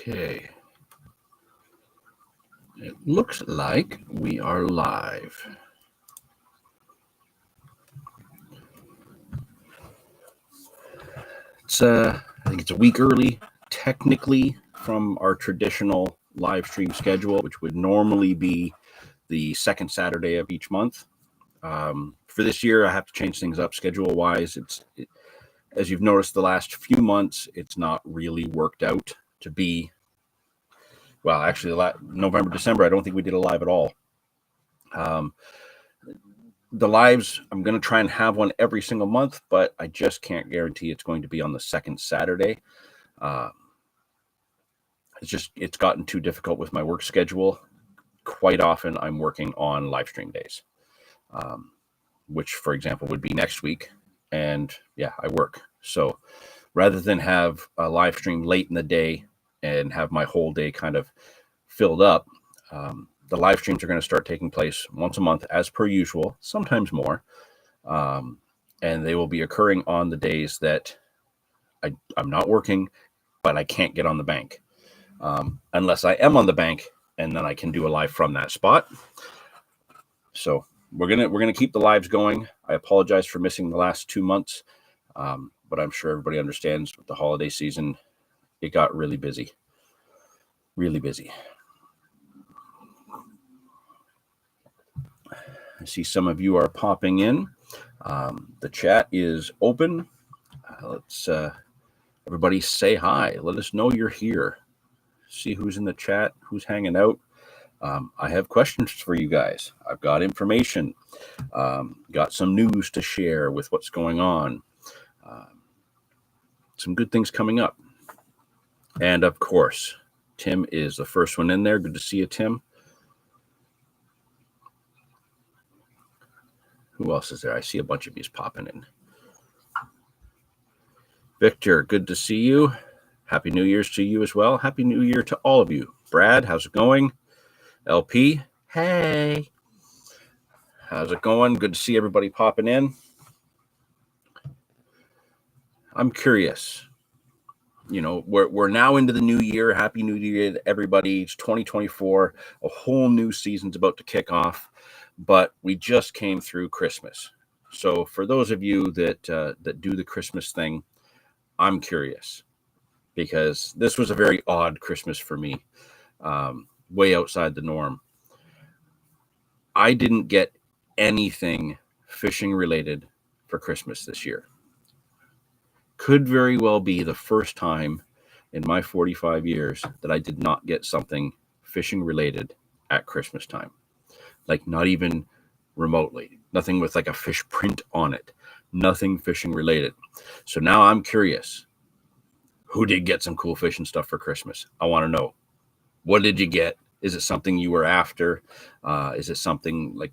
Okay. It looks like we are live. I think it's a week early, technically, from our traditional live stream schedule, which would normally be the second Saturday of each month. For this year, I have to change things up schedule-wise. As you've noticed the last few months, it's not really worked out to be, well, actually, November, December, I don't think we did a live at all. The lives, I'm going to try and have one every single month, but I just can't guarantee it's going to be on the second Saturday. It's gotten too difficult with my work schedule. Quite often I'm working on live stream days, which, for example, would be next week. And yeah, I work. So rather than have a live stream late in the day and have my whole day kind of filled up, the live streams are going to start taking place once a month as per usual, sometimes more. And they will be occurring on the days that I'm not working, but I can't get on the bank. Unless I am on the bank, and then I can do a live from that spot. So we're gonna keep the lives going. I apologize for missing the last 2 months, but I'm sure everybody understands with the holiday season, it got really busy. Really busy. I see some of you are popping in. The chat is open. Let's everybody say hi. Let us know you're here. See who's in the chat, who's hanging out. I have questions for you guys. I've got information, got some news to share with what's going on. Some good things coming up. And of course, Tim is the first one in there. Good to see you, Tim. Who else is there? I see a bunch of yous popping in. Victor, good to see you. Happy New Year's to you as well. Happy New Year to all of you. Brad, how's it going? LP, hey. How's it going? Good to see everybody popping in. I'm curious. You know, we're now into the new year. Happy New Year to everybody. It's 2024. A whole new season's about to kick off, but we just came through Christmas. So for those of you that do the Christmas thing, I'm curious because this was a very odd Christmas for me, way outside the norm. I didn't get anything fishing related for Christmas this year. Could very well be the first time in my 45 years that I did not get something fishing related at Christmas time. Like not even remotely. Nothing with like a fish print on it. Nothing fishing related. So now I'm curious. Who did get some cool fishing stuff for Christmas? I want to know. What did you get? Is it something you were after? Is it something like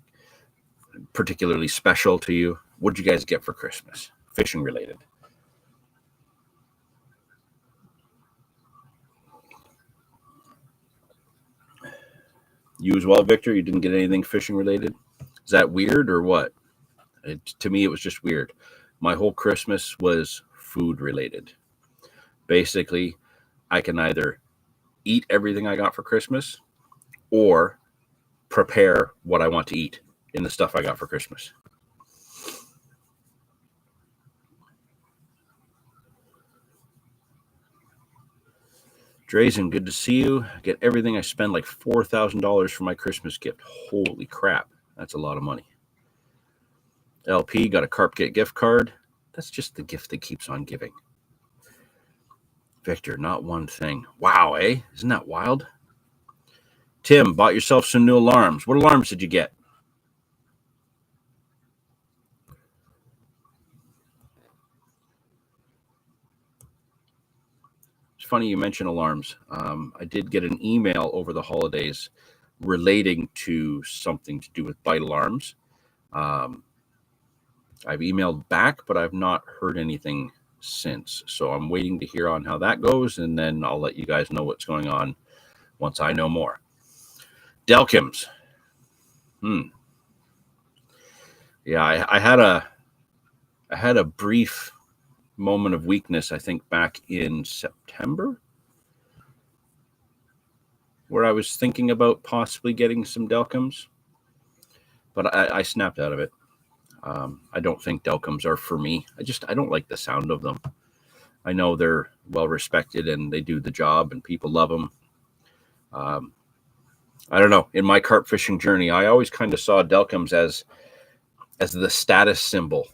particularly special to you? What did you guys get for Christmas? Fishing related. You as well, Victor? You didn't get anything fishing related? Is that weird or what? To me, it was just weird. My whole Christmas was food related. Basically, I can either eat everything I got for Christmas or prepare what I want to eat in the stuff I got for Christmas. Drazen, good to see you. Get everything. I spend like $4,000 for my Christmas gift. Holy crap. That's a lot of money. LP got a Carp Get gift card. That's just the gift that keeps on giving. Victor, not one thing. Wow, eh? Isn't that wild? Tim, bought yourself some new alarms. What alarms did you get? It's funny you mention alarms. I did get an email over the holidays relating to something to do with bite alarms. I've emailed back, but I've not heard anything since. So I'm waiting to hear on how that goes, and then I'll let you guys know what's going on once I know more. Delkims. Yeah, I had a brief moment of weakness, I think, back in September. where I was thinking about possibly getting some Delcums, but I snapped out of it. I don't think Delcums are for me. I don't like the sound of them. I know they're well respected and they do the job and people love them. I don't know. In my carp fishing journey, I always kind of saw Delcums as the status symbol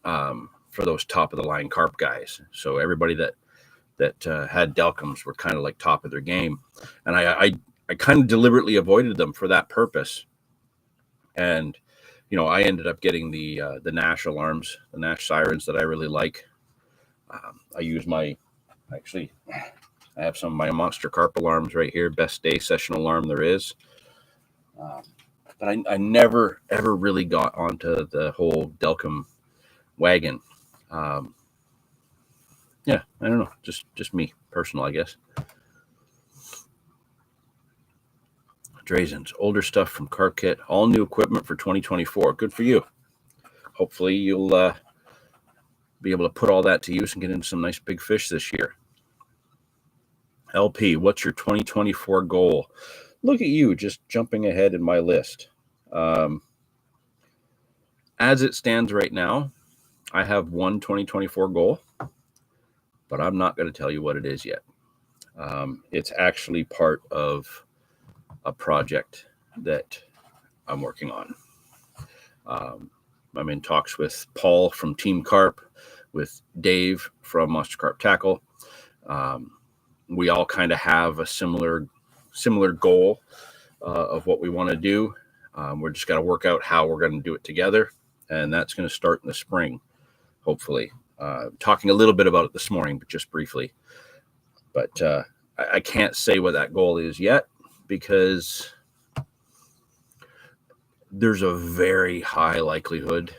for those top of the line carp guys. So everybody that had Delcums were kind of like top of their game, and I kind of deliberately avoided them for that purpose. And I ended up getting the Nash alarms, the Nash sirens that I really like. I use I have some of my Monster Carp alarms right here, best day session alarm there is. But I never ever really got onto the whole Delcum wagon. Yeah, I don't know, just me, personal, I guess. Drazen's older stuff from Carp Kit, all new equipment for 2024. Good for you. Hopefully you'll be able to put all that to use and get into some nice big fish this year. LP, what's your 2024 goal? Look at you, just jumping ahead in my list. As it stands right now, I have one 2024 goal, but I'm not going to tell you what it is yet. It's actually part of a project that I'm working on. I'm in talks with Paul from Team Carp, with Dave from Monster Carp Tackle. We all kind of have a similar goal of what we want to do. We're just got to work out how we're going to do it together, and that's going to start in the spring, hopefully. Talking a little bit about it this morning, but just briefly. But I can't say what that goal is yet because there's a very high likelihood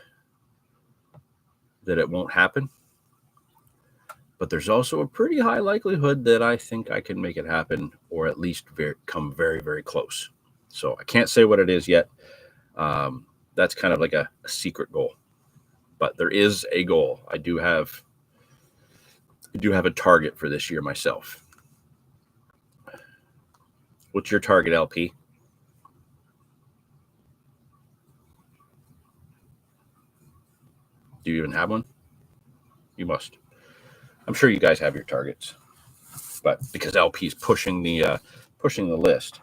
that it won't happen. But there's also a pretty high likelihood that I think I can make it happen, or at least come very, very close. So I can't say what it is yet. That's kind of like a secret goal. But there is a goal. I do have a target for this year myself. What's your target, LP? Do you even have one? You must. I'm sure you guys have your targets, but because LP's pushing the list.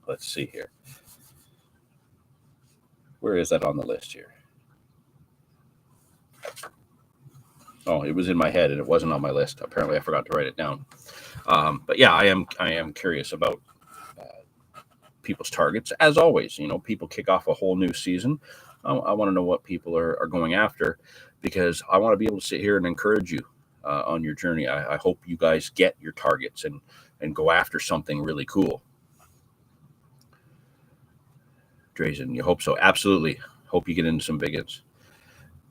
Let's see here. Where is that on the list here? Oh, it was in my head and it wasn't on my list. Apparently, I forgot to write it down. But yeah, I am curious about people's targets. As always, people kick off a whole new season. I want to know what people are going after, because I want to be able to sit here and encourage you on your journey. I hope you guys get your targets and go after something really cool. Drazen, you hope so. Absolutely. Hope you get into some big ones.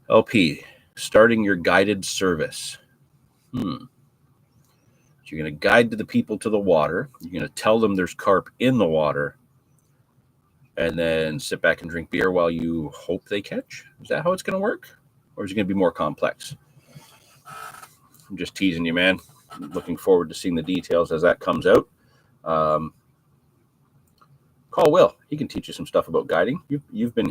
LP, starting your guided service. So you're going to guide the people to the water. You're going to tell them there's carp in the water, and then sit back and drink beer while you hope they catch? Is that how it's going to work? Or is it going to be more complex? I'm just teasing you, man. I'm looking forward to seeing the details as that comes out. Call Will. He can teach you some stuff about guiding. You've been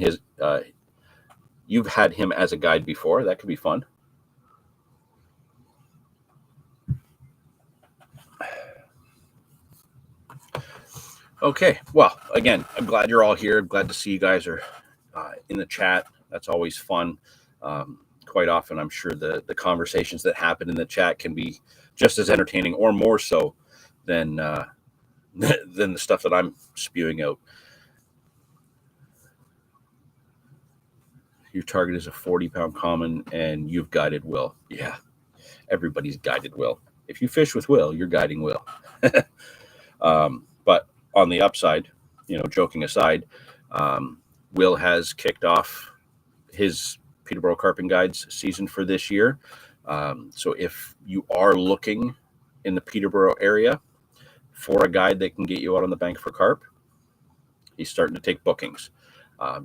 you've had him as a guide before. That could be fun. Okay. Well, again, I'm glad you're all here. I'm glad to see you guys are in the chat. That's always fun. Quite often, I'm sure the conversations that happen in the chat can be just as entertaining or more so than the stuff that I'm spewing out. Your target is a 40-pound common, and you've guided Will. Yeah, everybody's guided Will. If you fish with Will, you're guiding Will. But on the upside, joking aside, Will has kicked off his Peterborough Carping Guides season for this year. So if you are looking in the Peterborough area for a guide that can get you out on the bank for carp, he's starting to take bookings.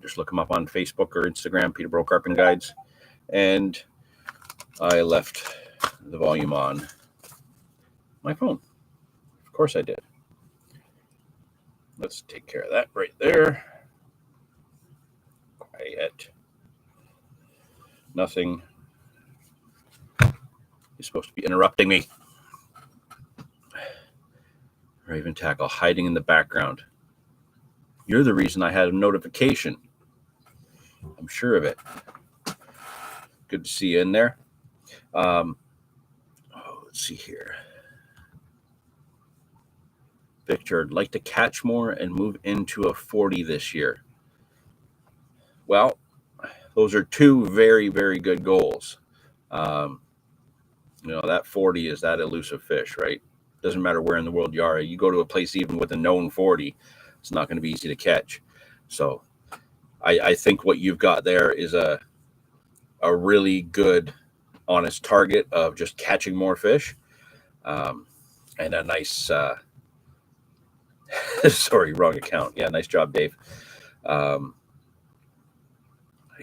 Just look him up on Facebook or Instagram, Peterborough Carping Guides. And I left the volume on my phone. Of course I did. Let's take care of that right there. Quiet. Nothing. You're supposed to be interrupting me. Raven Tackle hiding in the background. You're the reason I had a notification. I'm sure of it. Good to see you in there. Let's see here. Victor, I'd like to catch more and move into a 40 this year. Well, those are two very, very good goals. That 40 is that elusive fish, right? Doesn't matter where in the world you are. You go to a place even with a known 40, it's not going to be easy to catch. So I think what you've got there is a really good, honest target of just catching more fish, and a nice sorry, wrong account. Yeah, nice job, Dave. And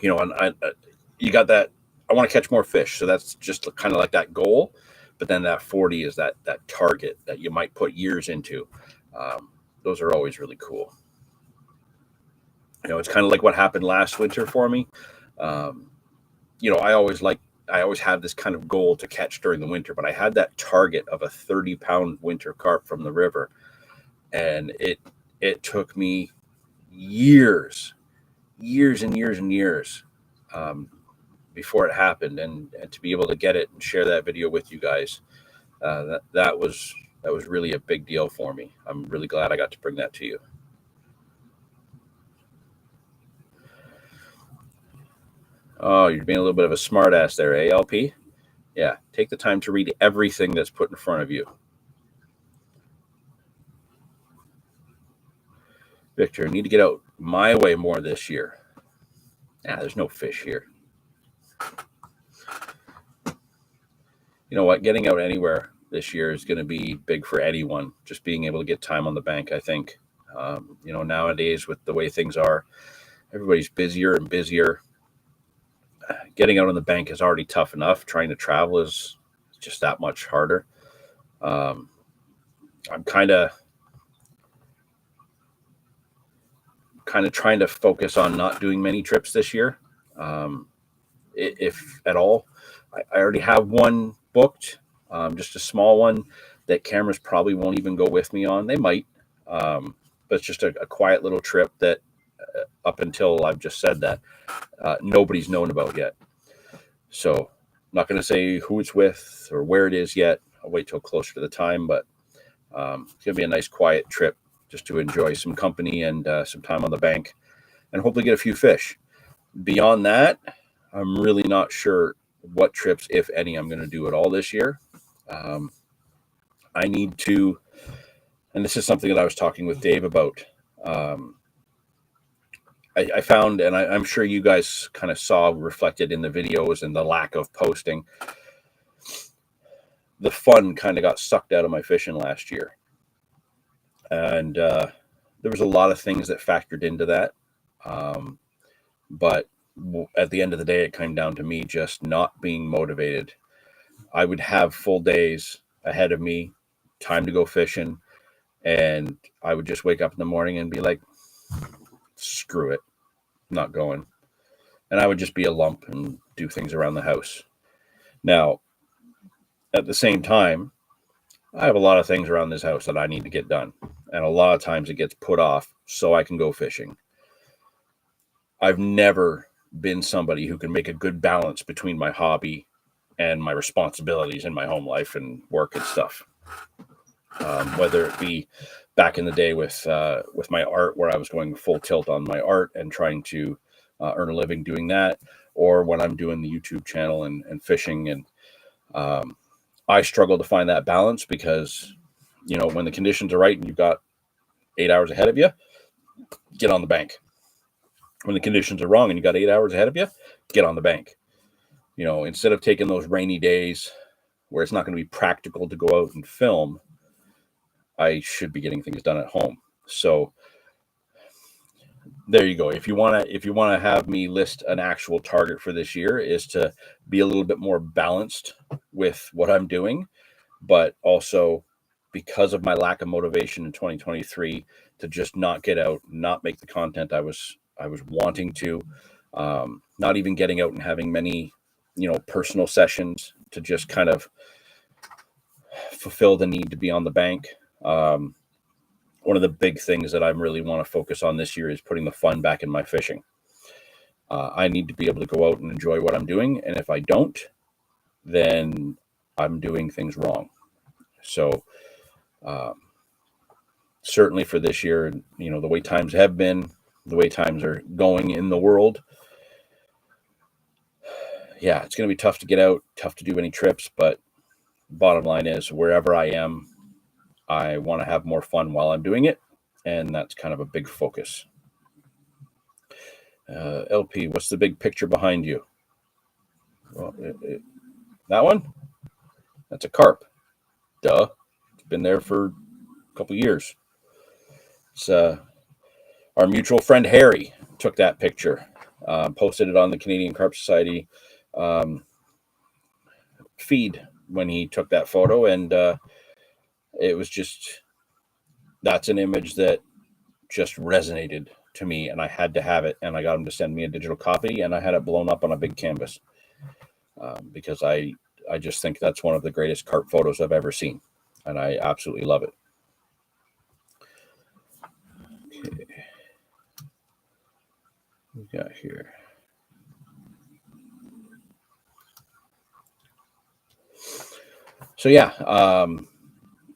you got that. I want to catch more fish, so that's just kind of like that goal. But then that 40 is that target that you might put years into. Those are always really cool. It's kind of like what happened last winter for me. I always have this kind of goal to catch during the winter, but I had that target of a 30-pound winter carp from the river, and it took me years and years before it happened, and to be able to get it and share that video with you guys, that was really a big deal for me. I'm really glad I got to bring that to you. Oh, you're being a little bit of a smartass there, ALP. Yeah, take the time to read everything that's put in front of you. Victor, I need to get out my way more this year. There's no fish here. You know what? Getting out anywhere this year is going to be big for anyone. Just being able to get time on the bank, I think. Nowadays with the way things are, everybody's busier and busier. Getting out on the bank is already tough enough. Trying to travel is just that much harder. I'm kind of trying to focus on not doing many trips this year, if at all. I already have one booked, just a small one that cameras probably won't even go with me on. They might, but it's just a quiet little trip that up until I've just said that, nobody's known about yet. So I'm not going to say who it's with or where it is yet. I'll wait till closer to the time, but it's going to be a nice quiet trip just to enjoy some company and some time on the bank and hopefully get a few fish. Beyond that, I'm really not sure what trips, if any, I'm going to do at all this year. I need to, and this is something that I was talking with Dave about. I found, and I'm sure you guys kind of saw reflected in the videos and the lack of posting, the fun kind of got sucked out of my fishing last year. And there was a lot of things that factored into that. But at the end of the day, it came down to me just not being motivated. I would have full days ahead of me, time to go fishing, and I would just wake up in the morning and be like, screw it, I'm not going. And I would just be a lump and do things around the house. Now, at the same time, I have a lot of things around this house that I need to get done. And a lot of times it gets put off so I can go fishing. I've never been somebody who can make a good balance between my hobby and my responsibilities in my home life and work and stuff. Whether it be back in the day with my art, where I was going full tilt on my art and trying to earn a living doing that, or when I'm doing the YouTube channel and fishing. And I struggle to find that balance because, when the conditions are right and you've got 8 hours ahead of you, get on the bank. When the conditions are wrong and you got 8 hours ahead of you, get on the bank. Instead of taking those rainy days where it's not going to be practical to go out and film, I should be getting things done at home. So there you go. If you want to have me list an actual target for this year, is to be a little bit more balanced with what I'm doing, but also because of my lack of motivation in 2023 to just not get out, not make the content I was wanting to, not even getting out and having many, personal sessions to just kind of fulfill the need to be on the bank. One of the big things that I really want to focus on this year is putting the fun back in my fishing. I need to be able to go out and enjoy what I'm doing. And if I don't, then I'm doing things wrong. So certainly for this year, the way times have been, the way times are going in the world, yeah, it's going to be tough to get out, tough to do any trips. But bottom line is, wherever I am, I want to have more fun while I'm doing it. And that's kind of a big focus. LP, what's the big picture behind you? Well, that one? That's a carp. Duh. It's been there for a couple years. It's our mutual friend Harry took that picture, posted it on the Canadian Carp Society feed when he took that photo, and it was just, that's an image that just resonated to me, and I had to have it, and I got him to send me a digital copy, and I had it blown up on a big canvas because I just think that's one of the greatest carp photos I've ever seen, and I absolutely love it. Okay. What we got here? So yeah,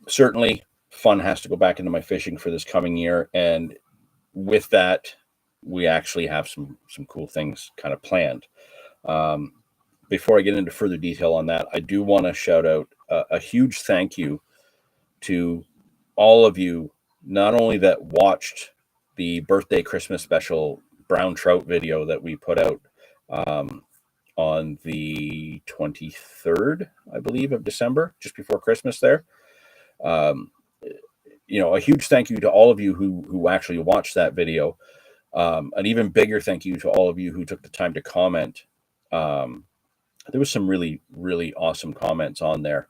certainly fun has to go back into my fishing for this coming year, and with that, we actually have some cool things kind of planned. Before I get into further detail on that, I do want to shout out a huge thank you to all of you, not only that watched the birthday Christmas special brown trout video that we put out on the 23rd, I believe, of December, just before Christmas there. A huge thank you to all of you who actually watched that video. An even bigger thank you to all of you who took the time to comment. There was some really, really awesome comments on there.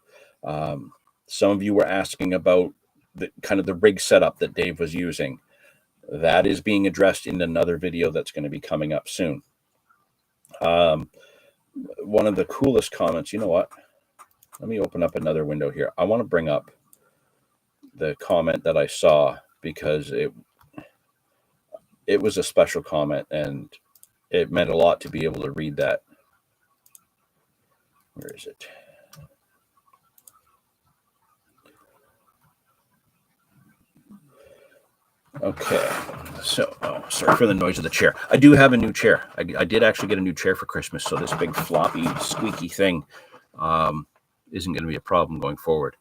Some of you were asking about the kind of the rig setup that Dave was using. That is being addressed in another video that's going to be coming up soon. One of the coolest comments, you know what? Let me open up another window here. I want to bring up the comment that I saw because it was a special comment and it meant a lot to be able to read that. Where is it? Okay, so sorry for the noise of the chair. I do have a new chair. I did actually get a new chair for Christmas, so this big floppy, squeaky thing isn't going to be a problem going forward.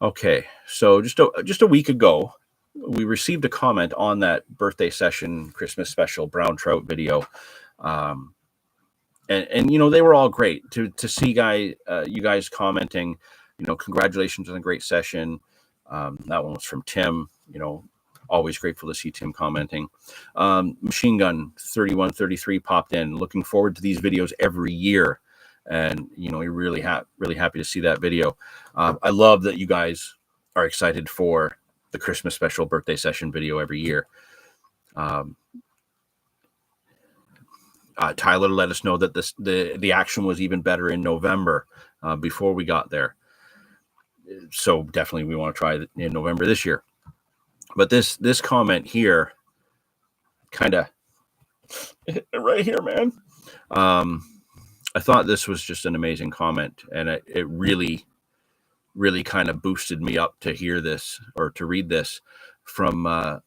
Okay, so just a week ago, we received a comment on that birthday session Christmas special brown trout video, and they were all great to see you guys commenting. Congratulations on a great session. That one was from Tim. Always grateful to see Tim commenting. Machine Gun 3133 popped in. Looking forward to these videos every year, and we're really happy to see that video. I love that you guys are excited for the Christmas special birthday session video every year. Tyler let us know that the action was even better in November before we got there. So definitely we want to try it in November this year. But this comment here, kind of right here, man. I thought this was just an amazing comment, and it really, really kind of boosted me up to hear this or to read this from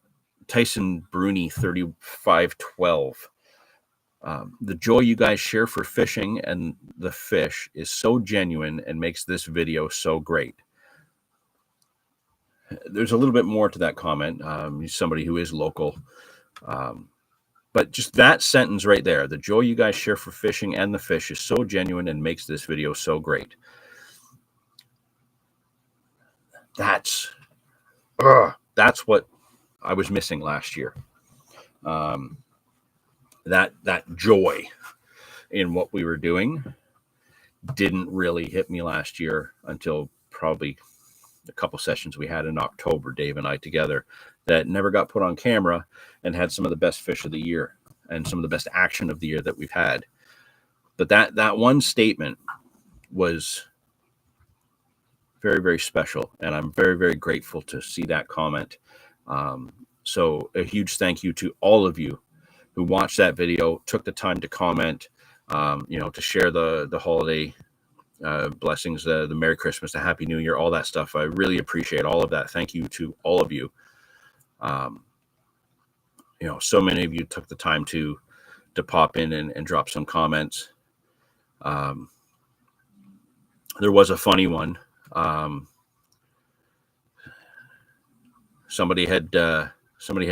Tyson Bruni 3512. The joy you guys share for fishing and the fish is so genuine and makes this video so great. There's a little bit more to that comment. He's somebody who is local. But just that sentence right there, the joy you guys share for fishing and the fish is so genuine and makes this video so great. That's what I was missing last year. That joy in what we were doing didn't really hit me last year until probably a couple sessions we had in October, Dave and I together, that never got put on camera and had some of the best fish of the year and some of the best action of the year that we've had. But that one statement was very, very special, and I'm very, very grateful to see that comment. So a huge thank you to all of you who watched that video, took the time to comment, to share the holiday blessings, the Merry Christmas, the Happy New Year, all that stuff. I really appreciate all of that. Thank you to all of you. So many of you took the time to pop in and drop some comments. There was a funny one. Somebody had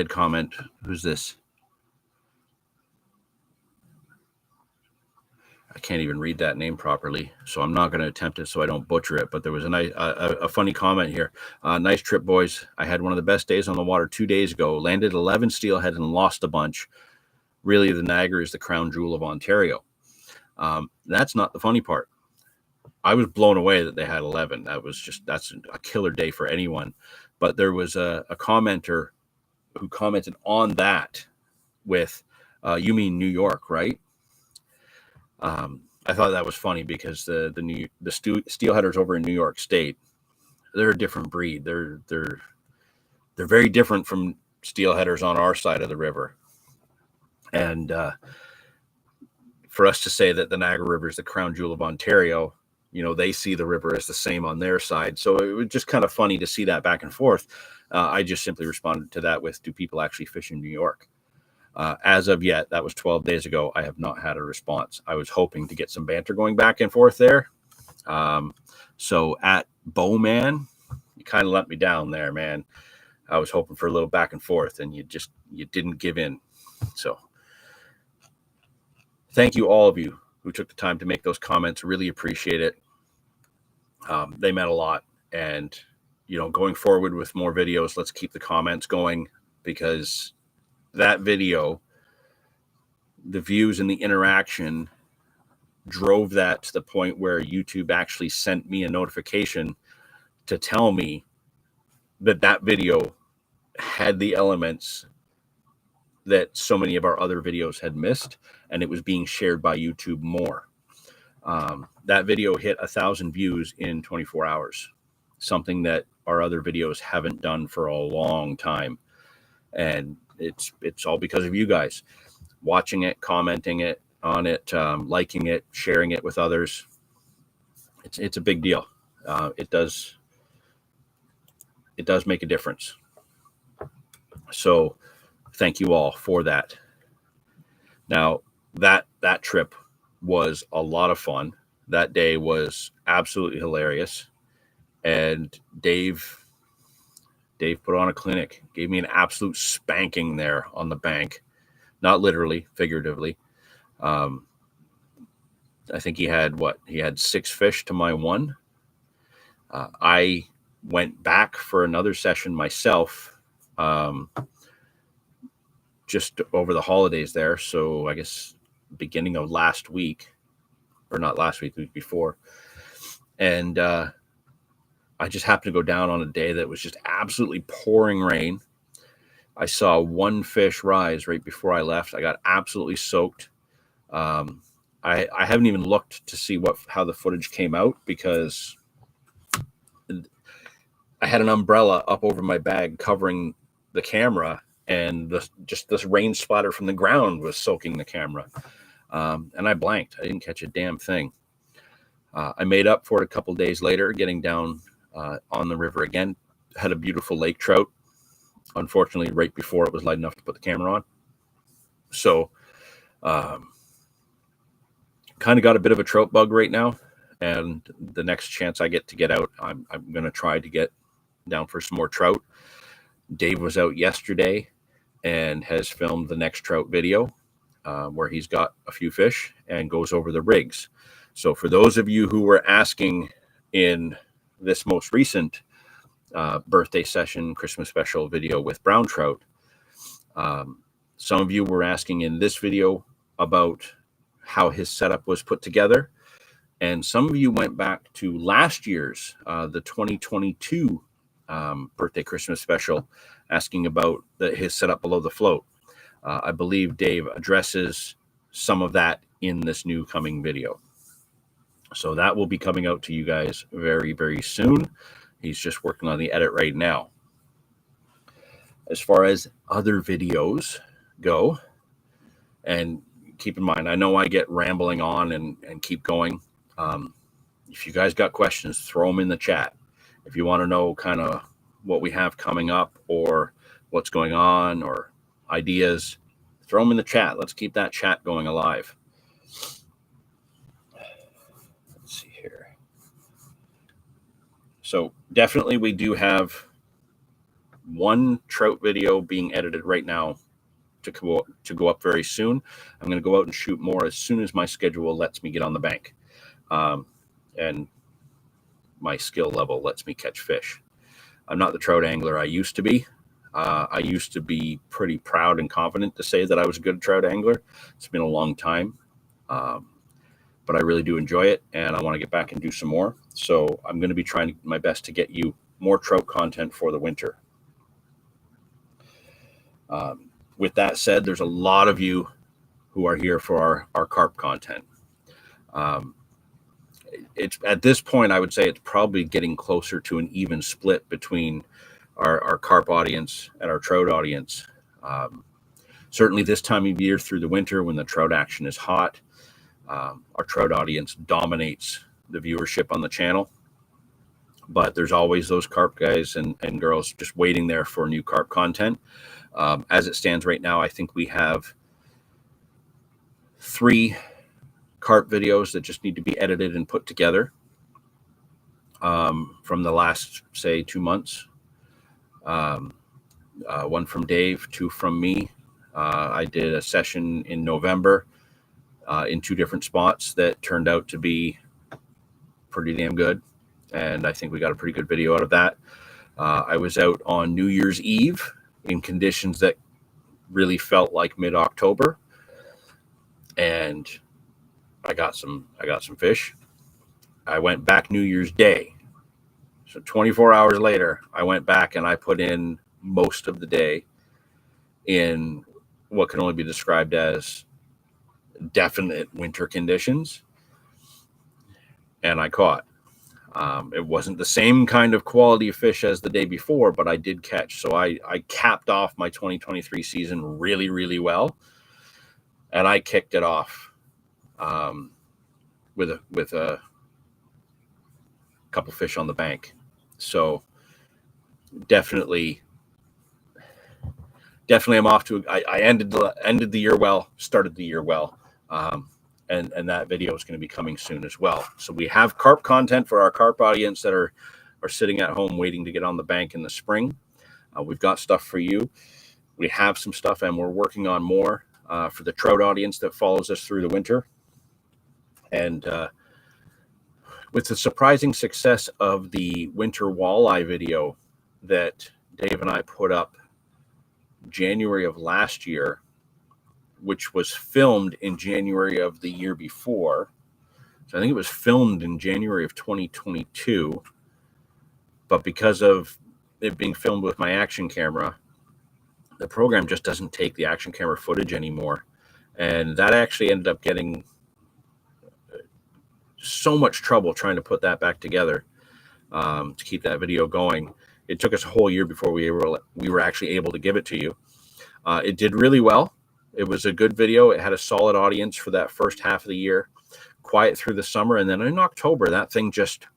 comment. Who's this? I can't even read that name properly, so I'm not going to attempt it so I don't butcher it. But there was a funny comment here. Nice trip, boys. I had one of the best days on the water 2 days ago. Landed 11 steelhead and lost a bunch. Really, the Niagara is the crown jewel of Ontario. That's not the funny part. I was blown away that they had 11. That's a killer day for anyone. But there was a commenter who commented on that with, you mean New York, right? I thought that was funny because the steelheaders over in New York State, they're a different breed. They're very different from steelheaders on our side of the river. And for us to say that the Niagara River is the crown jewel of Ontario, they see the river as the same on their side. So it was just kind of funny to see that back and forth. I just simply responded to that with, do people actually fish in New York? As of yet, that was 12 days ago. I have not had a response. I was hoping to get some banter going back and forth there. So at Bowman, you kind of let me down there, man. I was hoping for a little back and forth, and you didn't give in. So thank you, all of you who took the time to make those comments. Really appreciate it. They meant a lot. And, going forward with more videos, let's keep the comments going, because that video, the views and the interaction drove that to the point where YouTube actually sent me a notification to tell me that video had the elements that so many of our other videos had missed, and it was being shared by YouTube more. That video hit 1,000 views in 24 hours, something that our other videos haven't done for a long time. And it's all because of you guys watching it, commenting it on it, liking it, sharing it with others. It's a big deal. It does make a difference. So thank you all for that. Now that trip was a lot of fun. That day was absolutely hilarious. And Dave put on a clinic, gave me an absolute spanking there on the bank, not literally, figuratively. I think he had 6 fish to my 1. I went back for another session myself, just over the holidays there. So I guess beginning of last week, or not last week, the week before. And, I just happened to go down on a day that was just absolutely pouring rain. I saw 1 fish rise right before I left. I got absolutely soaked. I haven't even looked to see how the footage came out, because I had an umbrella up over my bag covering the camera, and this rain splatter from the ground was soaking the camera. And I blanked. I didn't catch a damn thing. I made up for it a couple days later, getting down on the river again. Had a beautiful lake trout. Unfortunately, right before it was light enough to put the camera on. So, kind of got a bit of a trout bug right now. And the next chance I get out, I'm going to try to get down for some more trout. Dave was out yesterday and has filmed the next trout video, where he's got a few fish and goes over the rigs. So for those of you who were asking in this most recent birthday session, Christmas special video with brown trout, some of you were asking in this video about how his setup was put together. And some of you went back to last year's, the 2022 birthday Christmas special, asking about his setup below the float. I believe Dave addresses some of that in this new coming video. So that will be coming out to you guys very, very soon. He's just working on the edit right now. As far as other videos go, and keep in mind, I know I get rambling on and keep going. If you guys got questions, throw them in the chat. If you want to know kind of what we have coming up or what's going on or ideas, throw them in the chat. Let's keep that chat going alive. Let's see here. So definitely we do have one trout video being edited right now to go up very soon. I'm going to go out and shoot more as soon as my schedule lets me get on the bank. And my skill level lets me catch fish. I'm not the trout angler I used to be. I used to be pretty proud and confident to say that I was a good trout angler. It's been a long time, but I really do enjoy it, and I want to get back and do some more. So I'm going to be trying my best to get you more trout content for the winter. With that said, there's a lot of you who are here for our carp content. It's at this point, I would say it's probably getting closer to an even split between our carp audience and our trout audience. Certainly this time of year through the winter when the trout action is hot, our trout audience dominates the viewership on the channel. But there's always those carp guys and girls just waiting there for new carp content. As it stands right now, I think we have 3 carp videos that just need to be edited and put together from the last, say, 2 months. 1 from Dave, 2 from me. I did a session in November in 2 different spots that turned out to be pretty damn good. And I think we got a pretty good video out of that. I was out on New Year's Eve in conditions that really felt like mid-October. And I got some fish. I went back New Year's Day. So 24 hours later, I went back and I put in most of the day in what can only be described as definite winter conditions. And I caught. It wasn't the same kind of quality of fish as the day before, but I did catch. So I capped off my 2023 season really, really well. And I kicked it off with a couple fish on the bank. So definitely I'm off to. I ended the year well, started the year well, and that video is going to be coming soon as well. So we have carp content for our carp audience that are sitting at home waiting to get on the bank in the spring. We've got stuff for you. We have some stuff, and we're working on more for the trout audience that follows us through the winter. And with the surprising success of the winter walleye video that Dave and I put up January of last year, which was filmed in January of the year before. So I think it was filmed in January of 2022. But because of it being filmed with my action camera, the program just doesn't take the action camera footage anymore. And that actually ended up getting so much trouble trying to put that back together to keep that video going. It took us a whole year before we were actually able to give it to you. It did really well. It was a good video. It had a solid audience for that first half of the year, quiet through the summer. And then in October, that thing just,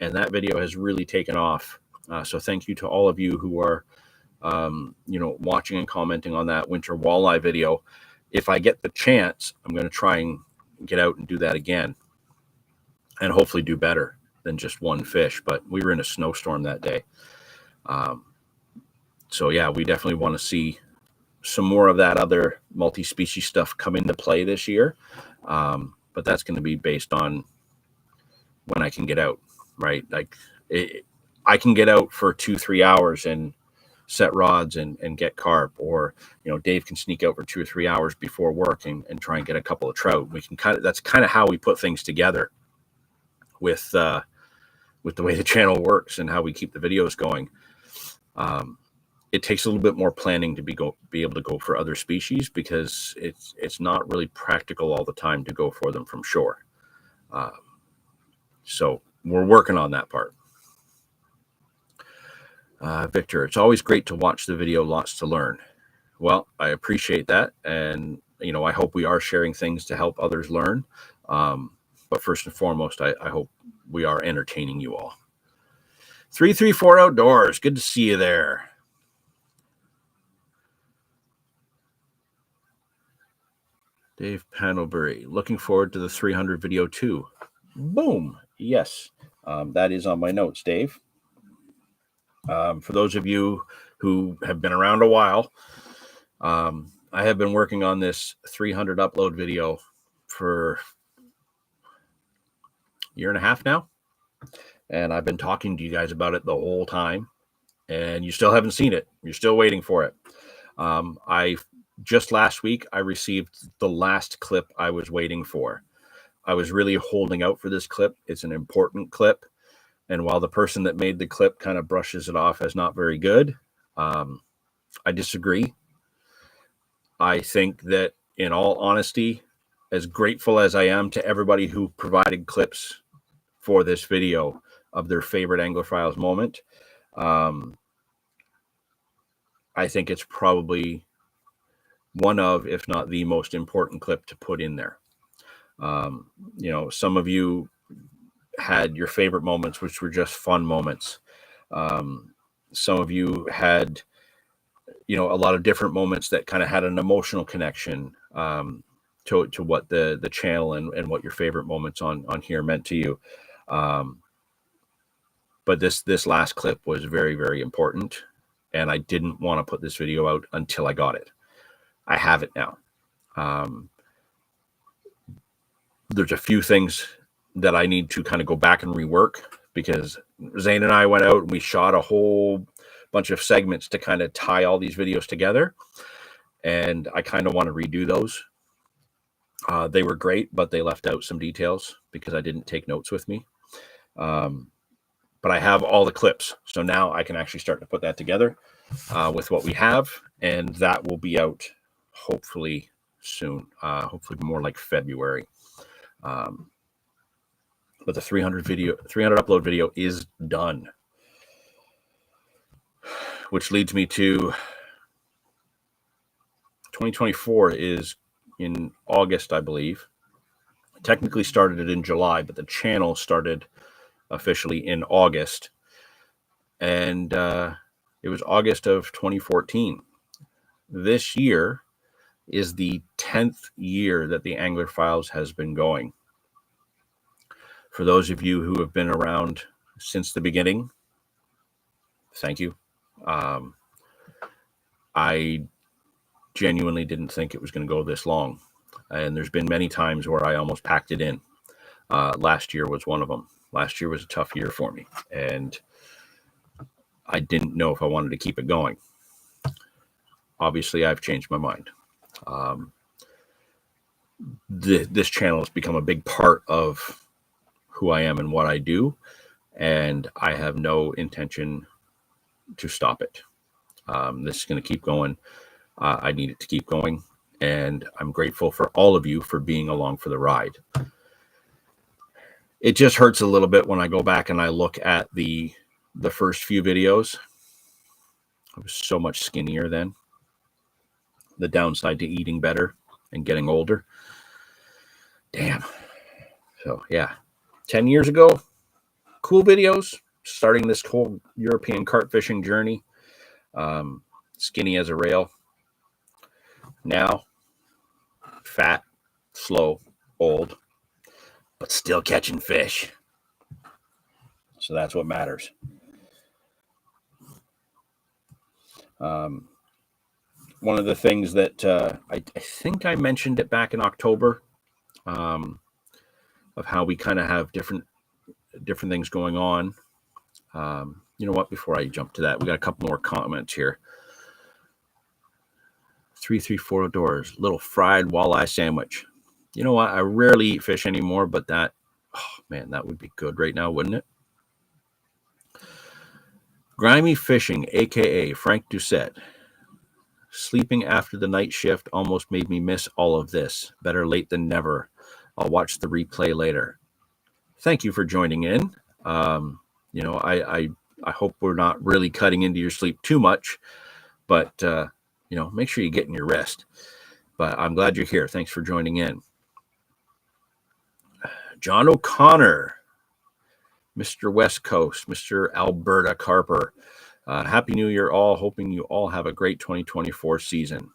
and that video has really taken off. So thank you to all of you who are, watching and commenting on that winter walleye video. If I get the chance, I'm going to try and get out and do that again and hopefully do better than just one fish. But we were in a snowstorm that day. So yeah, we definitely want to see some more of that other multi-species stuff come into play this year. But that's going to be based on when I can get out, right? Like I can get out for 2-3 hours and set rods and get carp, or, Dave can sneak out for 2 or 3 hours before work and try and get a couple of trout. We can that's kind of how we put things together with with the way the channel works and how we keep the videos going. It takes a little bit more planning to be able to go for other species, because it's not really practical all the time to go for them from shore. So we're working on that part. Victor, it's always great to watch the video, lots to learn. Well, I appreciate that. And, I hope we are sharing things to help others learn. But first and foremost, I hope we are entertaining you all. 334 Outdoors, good to see you there. Dave Panelbury, looking forward to the 300 video too. Boom. Yes, that is on my notes, Dave. For those of you who have been around a while, I have been working on this 300 upload video for a year and a half now. And I've been talking to you guys about it the whole time, and you still haven't seen it. You're still waiting for it. Just last week, I received the last clip I was waiting for. I was really holding out for this clip. It's an important clip. And while the person that made the clip kind of brushes it off as not very good, I disagree. I think that, in all honesty, as grateful as I am to everybody who provided clips for this video of their favorite Anglophiles moment, I think it's probably one of, if not the most important clip to put in there. Some of you had your favorite moments, which were just fun moments. Some of you had, a lot of different moments that kind of had an emotional connection to what the channel and what your favorite moments on here meant to you. But this last clip was very, very important, and I didn't want to put this video out until I got it. I have it now. There's a few things that I need to kind of go back and rework, because Zane and I went out and we shot a whole bunch of segments to kind of tie all these videos together. And I kind of want to redo those. They were great, but they left out some details because I didn't take notes with me. But I have all the clips. So now I can actually start to put that together with what we have. And that will be out hopefully soon, hopefully more like February. But the 300 upload video is done, which leads me to 2024 is in August, I believe. I technically started it in July, but the channel started officially in August. And it was August of 2014. This year is the 10th year that the Anglophiles has been going. For those of you who have been around since the beginning, thank you. I genuinely didn't think it was going to go this long. And there's been many times where I almost packed it in. Last year was one of them. Last year was a tough year for me, and I didn't know if I wanted to keep it going. Obviously, I've changed my mind. This channel has become a big part of who I am and what I do, and I have no intention to stop it. This is going to keep going. I need it to keep going, and I'm grateful for all of you for being along for the ride. It just hurts a little bit when I go back and I look at the first few videos. I was so much skinnier then. The downside to eating better and getting older. Damn. So yeah, 10 years ago, cool videos, starting this whole European carp fishing journey. Skinny as a rail. Now, fat, slow, old, but still catching fish. So that's what matters. One of the things that I think I mentioned it back in October, of how we kind of have different things going on. You know what? Before I jump to that, we got a couple more comments here. 334 Outdoors, little fried walleye sandwich. You know what? I rarely eat fish anymore, but that, oh man, that would be good right now, wouldn't it? Grimy Fishing, a.k.a. Frank Doucette. Sleeping after the night shift almost made me miss all of this. Better late than never. I'll watch the replay later. Thank you for joining in. I hope we're not really cutting into your sleep too much, but, make sure you're getting your rest. But I'm glad you're here. Thanks for joining in. John O'Connor, Mr. West Coast, Mr. Alberta Carper. Happy New Year, all. Hoping you all have a great 2024 season.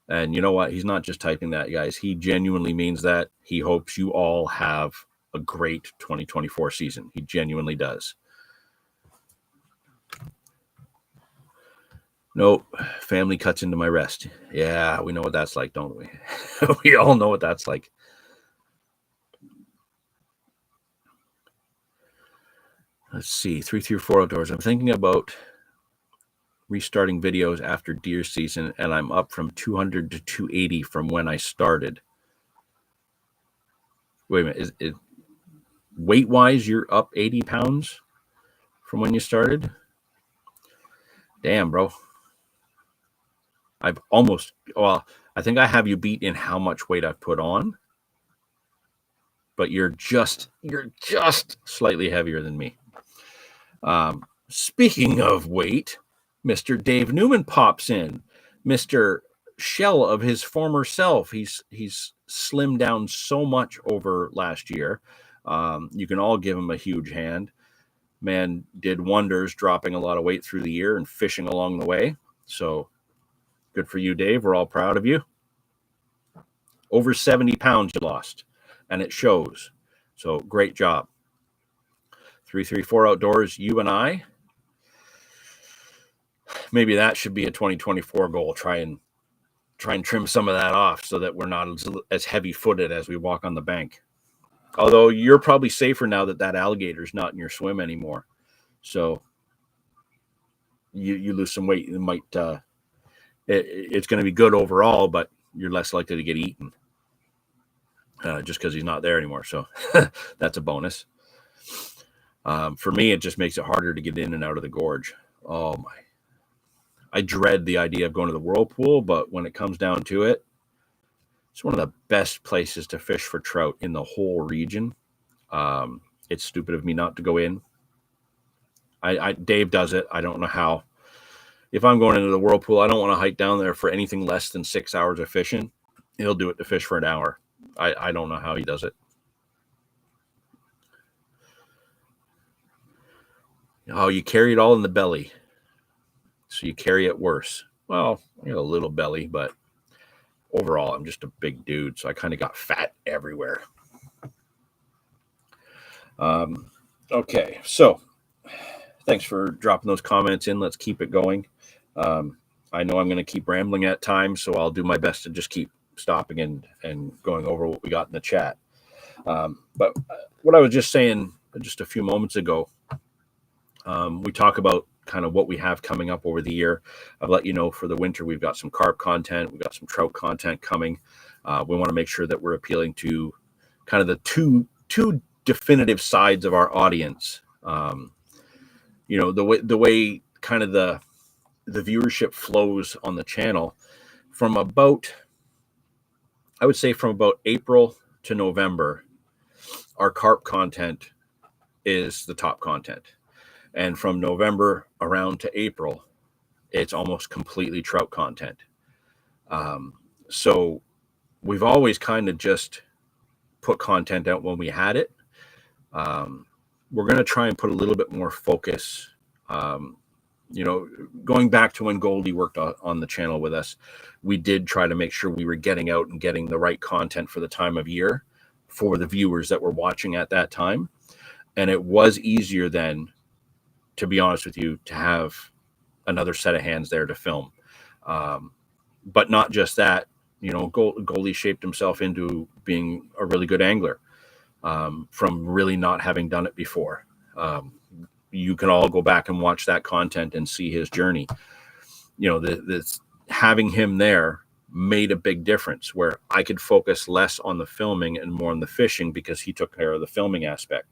And you know what? He's not just typing that, guys. He genuinely means that. He hopes you all have a great 2024 season. He genuinely does. Nope. Family cuts into my rest. Yeah, we know what that's like, don't we? We all know what that's like. Let's see. 334 Outdoors. I'm thinking about restarting videos after deer season, and I'm up from 200 to 280 from when I started. Wait a minute. Is it weight-wise, you're up 80 pounds from when you started? Damn, bro. I think I have you beat in how much weight I've put on, but you're just slightly heavier than me. Speaking of weight, Mr. Dave Newman pops in. Mr. Shell of his former self. He's slimmed down so much over last year. You can all give him a huge hand. Man did wonders, dropping a lot of weight through the year and fishing along the way. So good for you, Dave. We're all proud of you. Over 70 pounds you lost, and it shows. So great job. 334 Outdoors, you and I. Maybe that should be a 2024 goal. Try and trim some of that off so that we're not as heavy-footed as we walk on the bank. Although you're probably safer now that alligator's not in your swim anymore. So you lose some weight. It might it's going to be good overall, but you're less likely to get eaten just because he's not there anymore. So that's a bonus. For me, it just makes it harder to get in and out of the gorge. Oh my. I dread the idea of going to the whirlpool, but when it comes down to it, it's one of the best places to fish for trout in the whole region. It's stupid of me not to go in. Dave does it. I don't know how. If I'm going into the whirlpool, I don't want to hike down there for anything less than 6 hours of fishing. He'll do it to fish for an hour. I don't know how he does it. Oh, you carry it all in the belly. So you carry it worse. Well, I got a little belly, but overall, I'm just a big dude. So I kind of got fat everywhere. Okay. So thanks for dropping those comments in. Let's keep it going. I know I'm going to keep rambling at times, so I'll do my best to just keep stopping and going over what we got in the chat. But what I was just saying just a few moments ago, we talk about kind of what we have coming up over the year. I've let you know for the winter, we've got some carp content. We've got some trout content coming. We want to make sure that we're appealing to kind of the two definitive sides of our audience. The way kind of the viewership flows on the channel from about April to November, our carp content is the top content. And from November around to April, it's almost completely trout content. So we've always kind of just put content out when we had it. We're going to try and put a little bit more focus. Going back to when Goldie worked on the channel with us, we did try to make sure we were getting out and getting the right content for the time of year for the viewers that were watching at that time. And it was easier then, to be honest with you, to have another set of hands there to film. But not just that, Goldie shaped himself into being a really good angler from really not having done it before. You can all go back and watch that content and see his journey. Having him there made a big difference where I could focus less on the filming and more on the fishing because he took care of the filming aspect.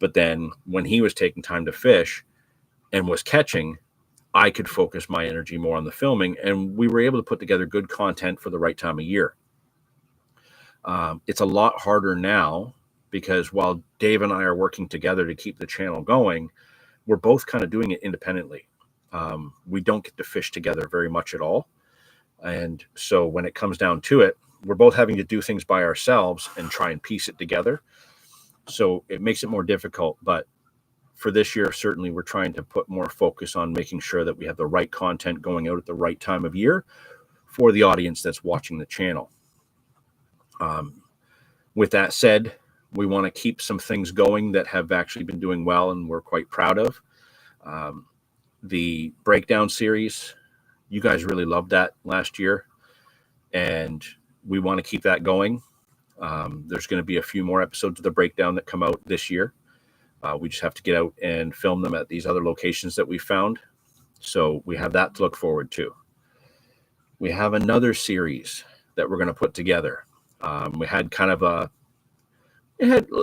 But then when he was taking time to fish and was catching, I could focus my energy more on the filming, and we were able to put together good content for the right time of year. It's a lot harder now because while Dave and I are working together to keep the channel going, we're both kind of doing it independently. We don't get to fish together very much at all. And so when it comes down to it, we're both having to do things by ourselves and try and piece it together. So it makes it more difficult. But for this year, certainly we're trying to put more focus on making sure that we have the right content going out at the right time of year for the audience that's watching the channel. With that said, we want to keep some things going that have actually been doing well and we're quite proud of. The breakdown series, you guys really loved that last year, and we want to keep that going. There's going to be a few more episodes of the breakdown that come out this year. We just have to get out and film them at these other locations that we found. So we have that to look forward to. We have another series that we're going to put together. We had kind of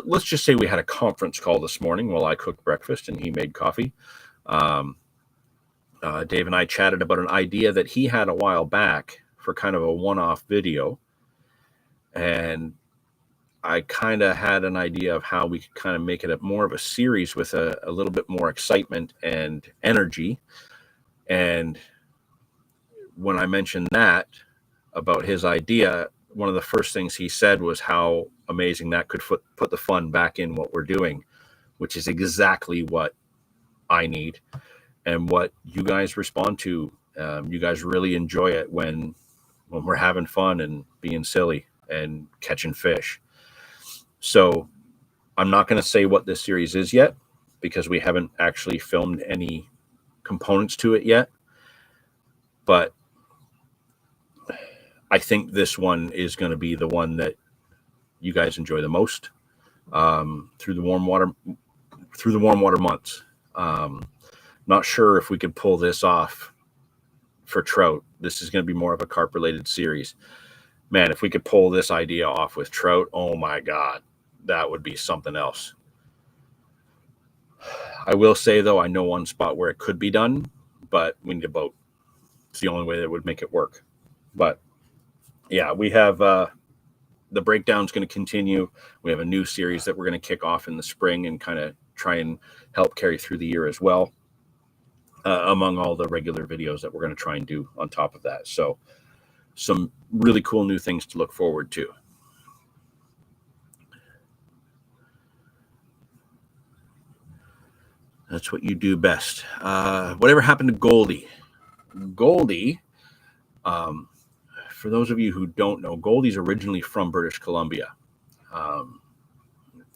let's just say we had a conference call this morning while I cooked breakfast and he made coffee. Dave and I chatted about an idea that he had a while back for kind of a one-off video. And I kind of had an idea of how we could kind of make it more of a series with a little bit more excitement and energy. And when I mentioned that about his idea, one of the first things he said was how amazing that could put the fun back in what we're doing, which is exactly what I need and what you guys respond to. You guys really enjoy it when we're having fun and being silly and catching fish. So I'm not going to say what this series is yet because we haven't actually filmed any components to it yet. But I think this one is going to be the one that you guys enjoy the most through the warm water months. Not sure if we could pull this off for trout. This is going to be more of a carp related series. Man, if we could pull this idea off with trout, oh my God, that would be something else. I will say, though, I know one spot where it could be done, but we need a boat. It's the only way that would make it work. But yeah, we have the breakdown's going to continue. We have a new series that we're going to kick off in the spring and kind of try and help carry through the year as well, among all the regular videos that we're going to try and do on top of that. So some really cool new things to look forward to. That's what you do best. Whatever happened to Goldie? Goldie, for those of you who don't know, Goldie's originally from British Columbia.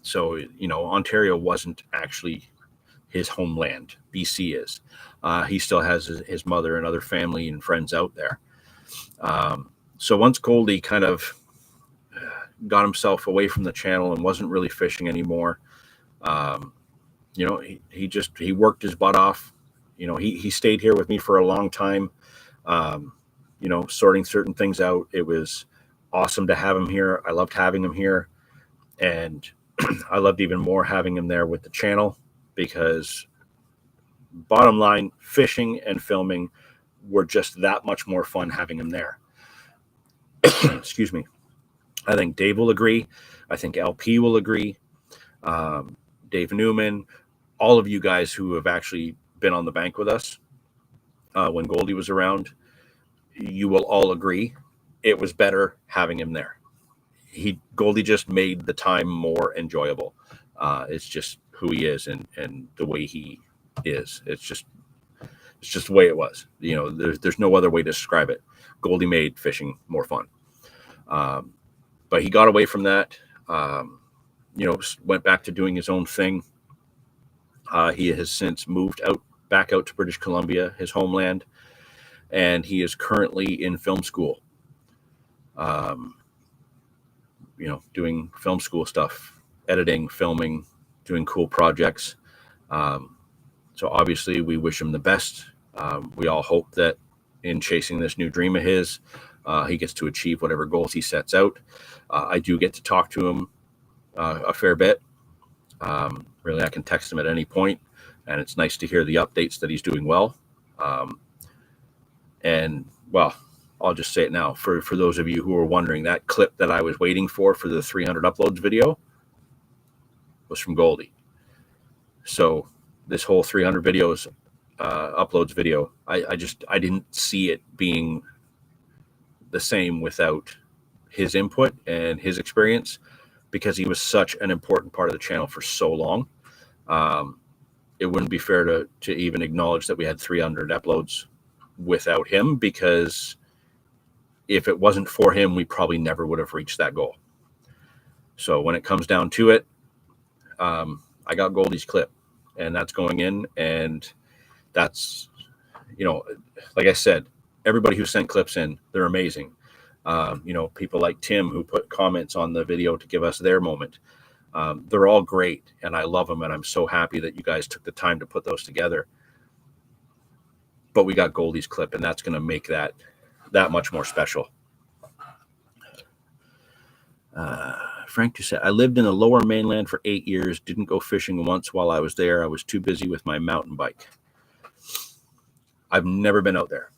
So, Ontario wasn't actually his homeland. BC is. He still has his mother and other family and friends out there. So once Goldie kind of got himself away from the channel and wasn't really fishing anymore, he worked his butt off. He stayed here with me for a long time, sorting certain things out. It was awesome to have him here. I loved having him here. And I loved even more having him there with the channel because bottom line, fishing and filming were just that much more fun having him there. Excuse me. I think Dave will agree. I think LP will agree. Dave Newman, all of you guys who have actually been on the bank with us when Goldie was around, you will all agree it was better having him there. Goldie just made the time more enjoyable. It's just who he is and the way he is. It's just the way it was. There's no other way to describe it. Goldie made fishing more fun. But he got away from that. Went back to doing his own thing. He has since moved back out to British Columbia, his homeland, and he is currently in film school. Doing film school stuff, editing, filming, doing cool projects. So obviously we wish him the best. We all hope that in chasing this new dream of his, he gets to achieve whatever goals he sets out. I do get to talk to him a fair bit. Really, I can text him at any point. and it's nice to hear the updates that he's doing well. And well, I'll just say it now for those of you who are wondering, that clip that I was waiting for the 300 uploads video was from Goldie. So this whole 300 videos uploads video, I didn't see it being the same without his input and his experience, because he was such an important part of the channel for so long. It wouldn't be fair to even acknowledge that we had 300 uploads without him, because if it wasn't for him, we probably never would have reached that goal. So when it comes down to it, I got Goldie's clip, and that's going in, and that's, like I said, everybody who sent clips in, they're amazing. People like Tim, who put comments on the video to give us their moment. They're all great, and I love them, and I'm so happy that you guys took the time to put those together. But we got Goldie's clip, and that's going to make that much more special. Frank just said, I lived in the lower mainland for 8 years, didn't go fishing once while I was there. I was too busy with my mountain bike. I've never been out there.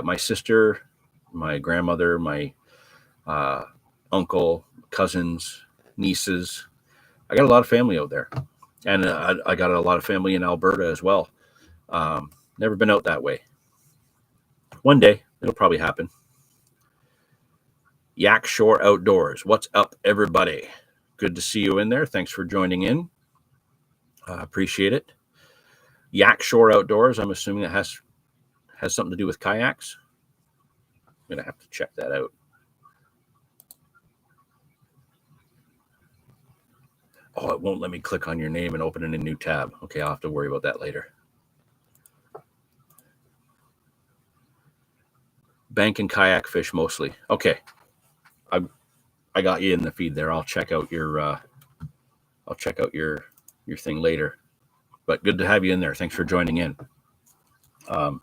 My sister, my grandmother, my uncle, cousins, nieces. I got a lot of family out there. And I got a lot of family in Alberta as well. Never been out that way. One day, it'll probably happen. Yak Shore Outdoors. What's up, everybody? Good to see you in there. Thanks for joining in. Appreciate it. Yak Shore Outdoors. I'm assuming it has something to do with kayaks. I'm going to have to check that out. Oh, it won't let me click on your name and open in a new tab. Okay, I'll have to worry about that later. Bank and kayak fish mostly. Okay. I got you in the feed there. I'll check out your thing later. But good to have you in there. Thanks for joining in. So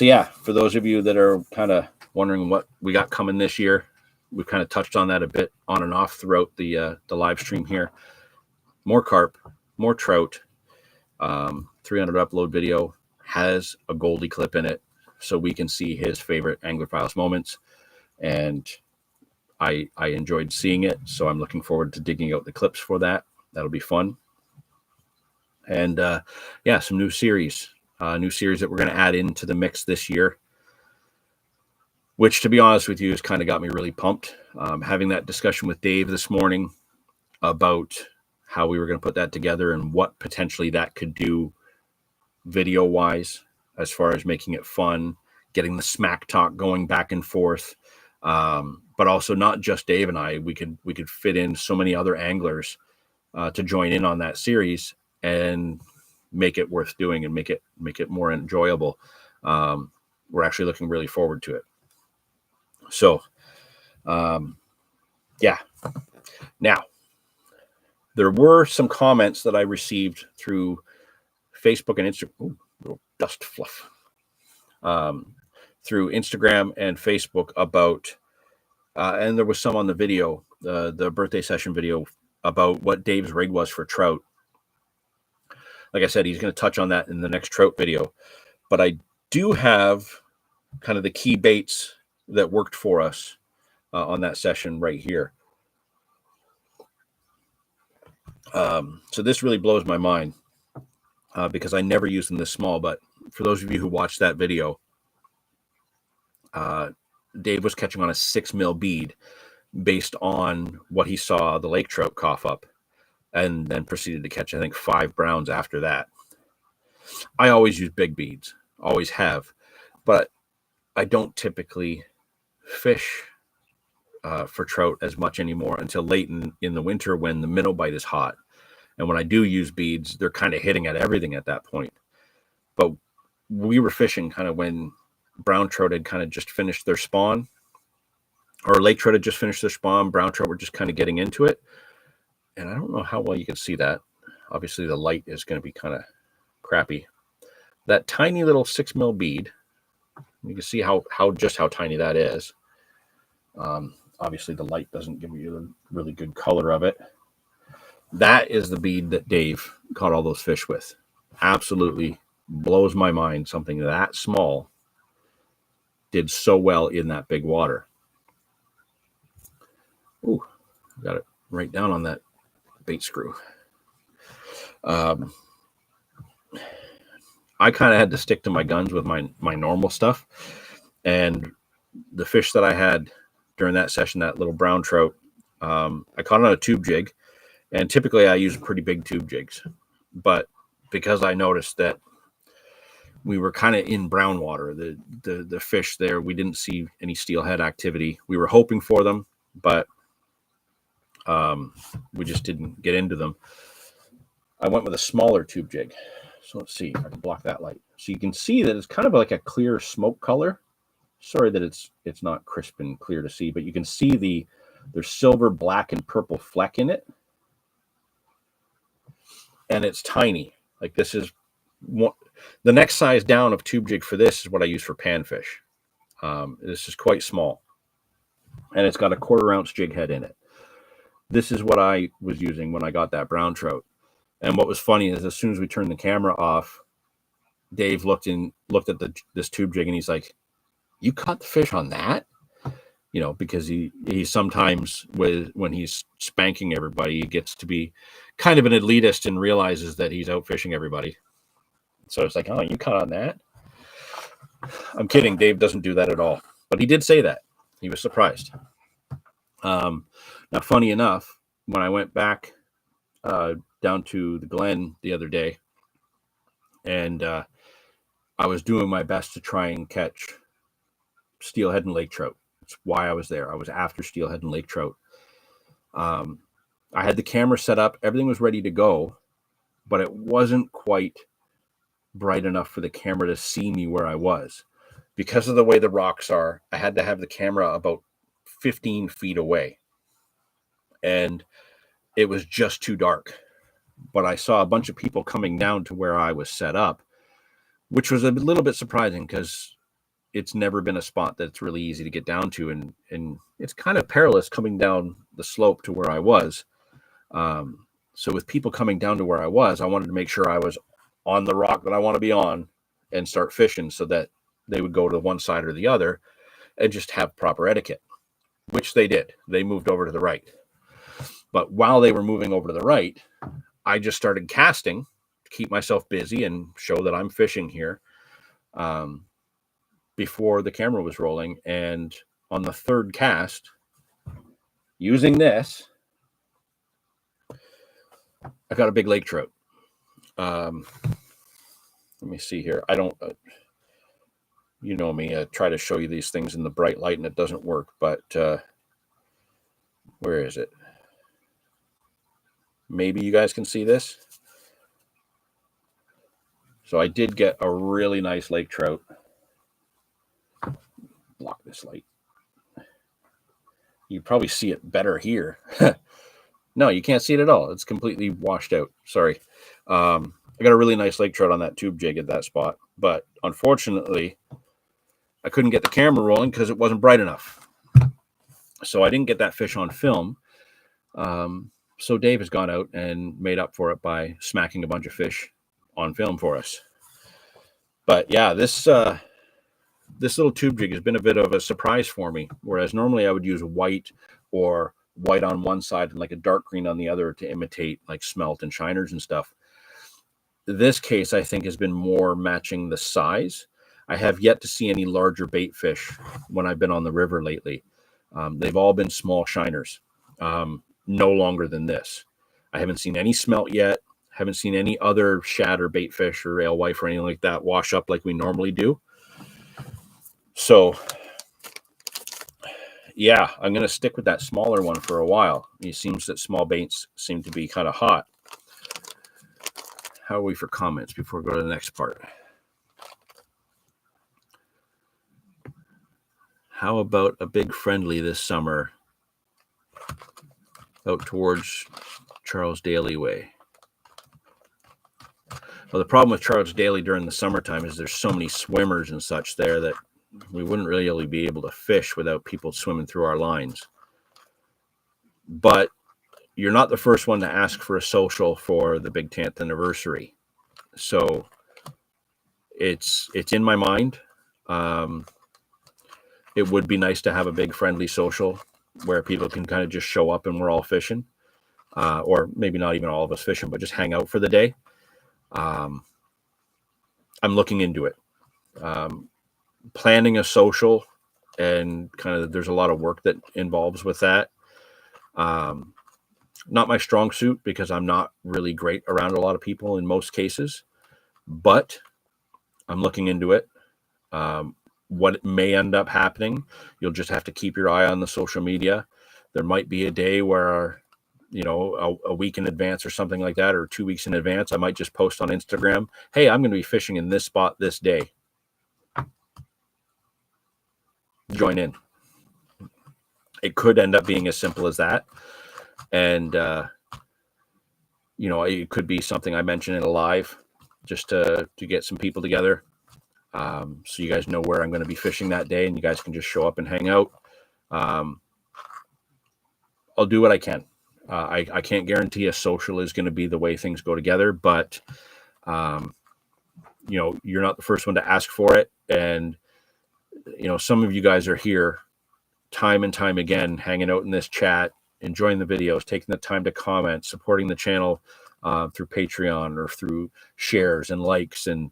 yeah, for those of you that are kind of wondering what we got coming this year, we've kind of touched on that a bit on and off throughout the live stream here. More carp, more trout. 300 upload video has a Goldie clip in it, so we can see his favorite Anglerphiles moments. And I enjoyed seeing it, so I'm looking forward to digging out the clips for that. That'll be fun. And some new series that we're going to add into the mix this year, which, to be honest with you, has kind of got me really pumped. Having that discussion with Dave this morning about how we were going to put that together and what potentially that could do video-wise, as far as making it fun, getting the smack talk going back and forth. But also not just Dave and I. We could fit in so many other anglers to join in on that series and make it worth doing and make it more enjoyable. We're actually looking really forward to it. So, Now, there were some comments that I received through Facebook and Instagram. Ooh, little dust fluff. Through Instagram and Facebook about, and there was some on the video, the birthday session video, about what Dave's rig was for trout. Like I said, he's going to touch on that in the next trout video. But I do have kind of the key baits that worked for us on that session right here. So this really blows my mind because I never used them this small. But for those of you who watched that video, Dave was catching on a 6 mil bead based on what he saw the lake trout cough up, and then proceeded to catch, I think, 5 browns after that. I always use big beads, always have, but I don't typically fish for trout as much anymore until late in the winter when the minnow bite is hot. And when I do use beads, they're kind of hitting at everything at that point. But we were fishing kind of when brown trout had kind of just finished their spawn, or lake trout had just finished their spawn. Brown trout were just kind of getting into it. And I don't know how well you can see that. Obviously, the light is going to be kind of crappy. That tiny little 6 mil bead, you can see how tiny that is. Obviously, the light doesn't give you a really good color of it. That is the bead that Dave caught all those fish with. Absolutely blows my mind. Something that small did so well in that big water. Ooh, got it right down on that bait screw. I kind of had to stick to my guns with my normal stuff, and the fish that I had during that session, that little brown trout, I caught on a tube jig, and typically I use pretty big tube jigs, but because I noticed that we were kind of in brown water, the fish there, we didn't see any steelhead activity. We were hoping for them, but we just didn't get into them. I went with a smaller tube jig. So let's see if I can block that light. So you can see that it's kind of like a clear smoke color. Sorry that it's not crisp and clear to see, but you can see there's silver, black, and purple fleck in it. And it's tiny. Like this is the next size down of tube jig for this is what I use for panfish. This is quite small. And it's got a 1/4 ounce jig head in it. This is what I was using when I got that brown trout. And what was funny is as soon as we turned the camera off, Dave looked at this tube jig and he's like, "You caught the fish on that?" You know, because he sometimes when he's spanking everybody, he gets to be kind of an elitist and realizes that he's out fishing everybody. So it's like, "Oh, you caught on that?" I'm kidding. Dave doesn't do that at all. But he did say that. He was surprised. Now, funny enough, when I went back down to the Glen the other day, and I was doing my best to try and catch steelhead and lake trout. That's why I was there. I was after steelhead and lake trout. I had the camera set up. Everything was ready to go, but it wasn't quite bright enough for the camera to see me where I was. Because of the way the rocks are, I had to have the camera about 15 feet away. And it was just too dark. But I saw a bunch of people coming down to where I was set up, which was a little bit surprising because it's never been a spot that's really easy to get down to. And it's kind of perilous coming down the slope to where I was. So with people coming down to where I was, I wanted to make sure I was on the rock that I want to be on and start fishing so that they would go to one side or the other and just have proper etiquette, which they did. They moved over to the right. But while they were moving over to the right, I just started casting to keep myself busy and show that I'm fishing here before the camera was rolling. And on the third cast, using this, I got a big lake trout. Let me see here. I don't, you know me, I try to show you these things in the bright light and it doesn't work, but where is it? Maybe you guys can see this. So I did get a really nice lake trout. Block this light. You probably see it better here. No, you can't see it at all. It's completely washed out. Sorry. I got a really nice lake trout on that tube jig at that spot, but unfortunately, I couldn't get the camera rolling because it wasn't bright enough. So I didn't get that fish on film. So Dave has gone out and made up for it by smacking a bunch of fish on film for us. But yeah, this little tube jig has been a bit of a surprise for me. Whereas normally I would use white or white on one side and like a dark green on the other to imitate like smelt and shiners and stuff. This case, I think, has been more matching the size. I have yet to see any larger bait fish when I've been on the river lately. They've all been small shiners, no longer than this. I haven't seen any smelt yet. Haven't seen any other shad or bait fish or alewife or anything like that wash up like we normally do. So, yeah, I'm going to stick with that smaller one for a while. It seems that small baits seem to be kind of hot. How are we for comments before we go to the next part? How about a big friendly this summer out towards Charles Daly way? Well, the problem with Charles Daly during the summertime is there's so many swimmers and such there that we wouldn't really be able to fish without people swimming through our lines. But you're not the first one to ask for a social for the big 10th anniversary. So it's in my mind. It would be nice to have a big friendly social where people can kind of just show up and we're all fishing, or maybe not even all of us fishing, but just hang out for the day. I'm looking into it. Planning a social, and kind of there's a lot of work that involves with that. Not my strong suit because I'm not really great around a lot of people in most cases, but I'm looking into it. What may end up happening, you'll just have to keep your eye on the social media. There might be a day where, a week in advance or something like that, or 2 weeks in advance, I might just post on Instagram, hey, I'm going to be fishing in this spot this day. Join in. It could end up being as simple as that. And, it could be something I mention in a live just to get some people together. So you guys know where I'm going to be fishing that day and you guys can just show up and hang out. I'll do what I can. I can't guarantee a social is going to be the way things go together, but, you're not the first one to ask for it. And, some of you guys are here time and time again, hanging out in this chat, enjoying the videos, taking the time to comment, supporting the channel through Patreon or through shares and likes. And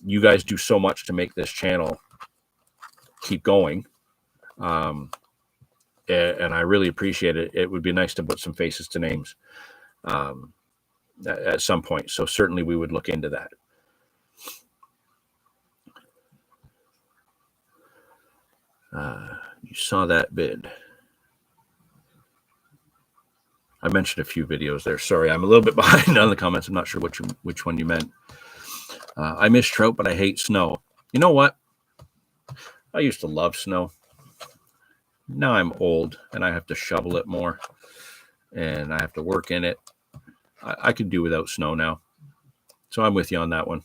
you guys do so much to make this channel keep going. And I really appreciate it. It would be nice to put some faces to names at some point. So certainly we would look into that. You saw that bid. I mentioned a few videos there. Sorry, I'm a little bit behind on the comments. I'm not sure which one you meant. I miss trout, but I hate snow. You know what? I used to love snow. Now I'm old and I have to shovel it more and I have to work in it. I could do without snow now. So I'm with you on that one.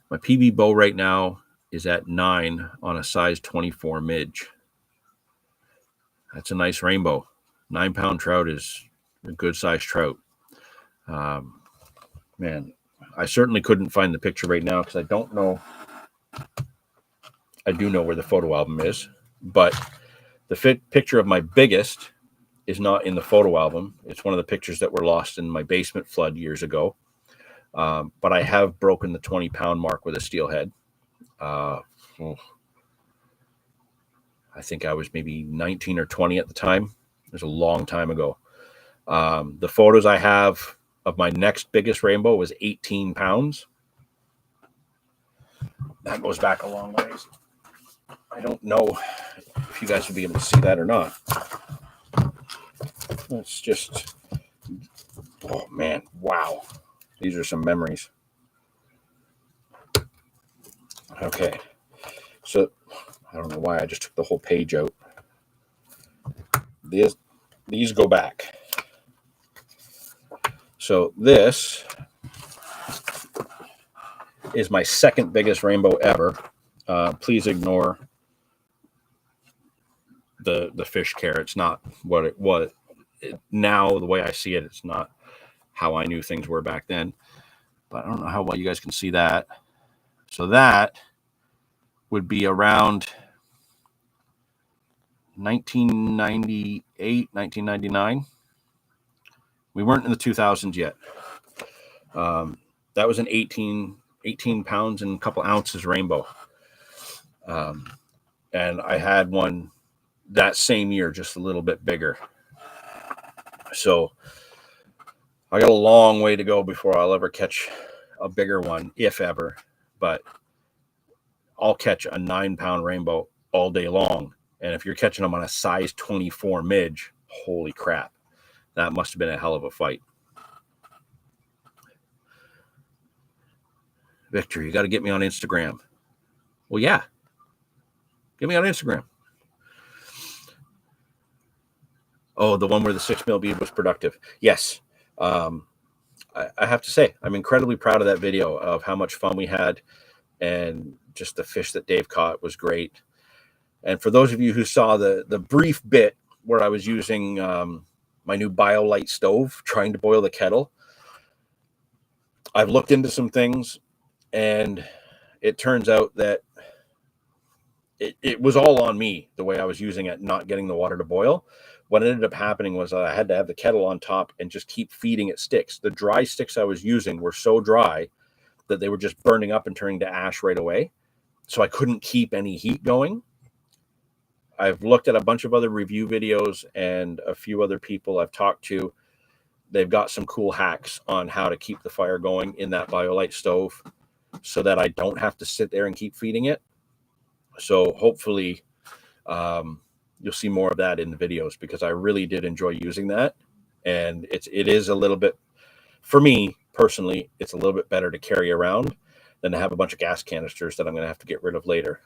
My PB bow right now is at 9 on a size 24 midge. That's a nice rainbow. 9-pound trout is a good sized trout. Man, I certainly couldn't find the picture right now because I don't know. I do know where the photo album is, but the picture of my biggest is not in the photo album. It's one of the pictures that were lost in my basement flood years ago. But I have broken the 20-pound mark with a steelhead. I think I was maybe 19 or 20 at the time. It was a long time ago. The photos I have of my next biggest rainbow was 18 pounds. That goes back a long ways. I don't know if you guys will be able to see that or not. It's just, oh man, wow. These are some memories. Okay. So I don't know why I just took the whole page out. These go back. So this is my second biggest rainbow ever. Please ignore the fish care. It's not what it was. Now, the way I see it, it's not how I knew things were back then. But I don't know how well you guys can see that. So that would be around 1998, 1999. We weren't in the 2000s yet. That was an 18 pounds and a couple ounces rainbow. And I had one that same year, just a little bit bigger. So I got a long way to go before I'll ever catch a bigger one, if ever. But I'll catch a 9-pound rainbow all day long. And if you're catching them on a size 24 midge, holy crap. That must have been a hell of a fight. Victor, you got to get me on Instagram. Well, yeah. Get me on Instagram. Oh, the one where the 6 mil bead was productive. Yes. I have to say, I'm incredibly proud of that video of how much fun we had. And just the fish that Dave caught was great. And for those of you who saw the brief bit where I was using my new BioLite stove, trying to boil the kettle. I've looked into some things, and it turns out that it was all on me, the way I was using it, not getting the water to boil. What ended up happening was I had to have the kettle on top and just keep feeding it sticks. The dry sticks I was using were so dry that they were just burning up and turning to ash right away. So I couldn't keep any heat going. I've looked at a bunch of other review videos and a few other people I've talked to. They've got some cool hacks on how to keep the fire going in that BioLite stove so that I don't have to sit there and keep feeding it. So hopefully you'll see more of that in the videos, because I really did enjoy using that. And it is a little bit, for me personally, it's a little bit better to carry around than to have a bunch of gas canisters that I'm going to have to get rid of later.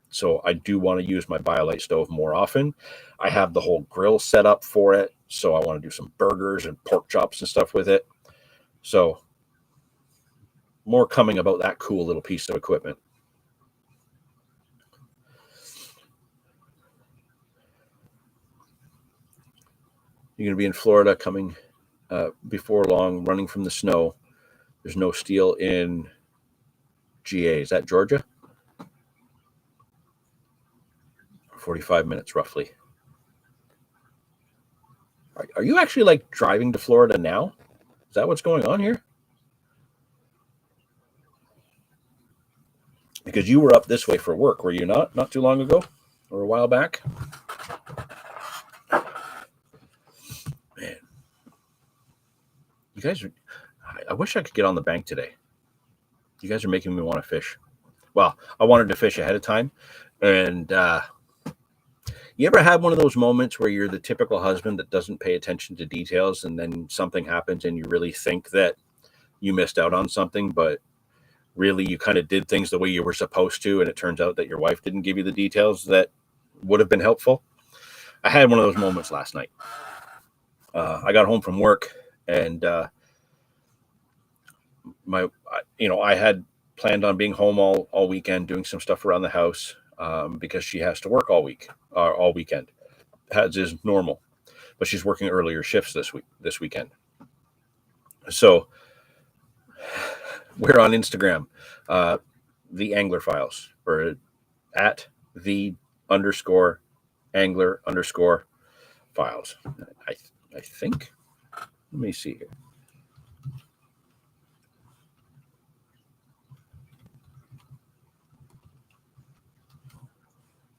So I do want to use my BioLite stove more often. I have the whole grill set up for it, so I want to do some burgers and pork chops and stuff with it. So more coming about that cool little piece of equipment. You're going to be in Florida coming before long, running from the snow. There's no steel in GA. Is that Georgia? 45 minutes roughly. Are you actually like driving to Florida now? Is that what's going on here? Because you were up this way for work, were you not? Not too long ago or a while back? Man, you guys are, I wish I could get on the bank today. You guys are making me want to fish. Well, I wanted to fish ahead of time. And you ever had one of those moments where you're the typical husband that doesn't pay attention to details, and then something happens and you really think that you missed out on something, but really you kind of did things the way you were supposed to, and it turns out that your wife didn't give you the details that would have been helpful? I had one of those moments last night. I got home from work, and I had planned on being home all weekend doing some stuff around the house, because she has to work all weekend, as is normal, but she's working earlier shifts this weekend. So we're on Instagram, the Angler Files, or at the _angler_ files. I think. Let me see here.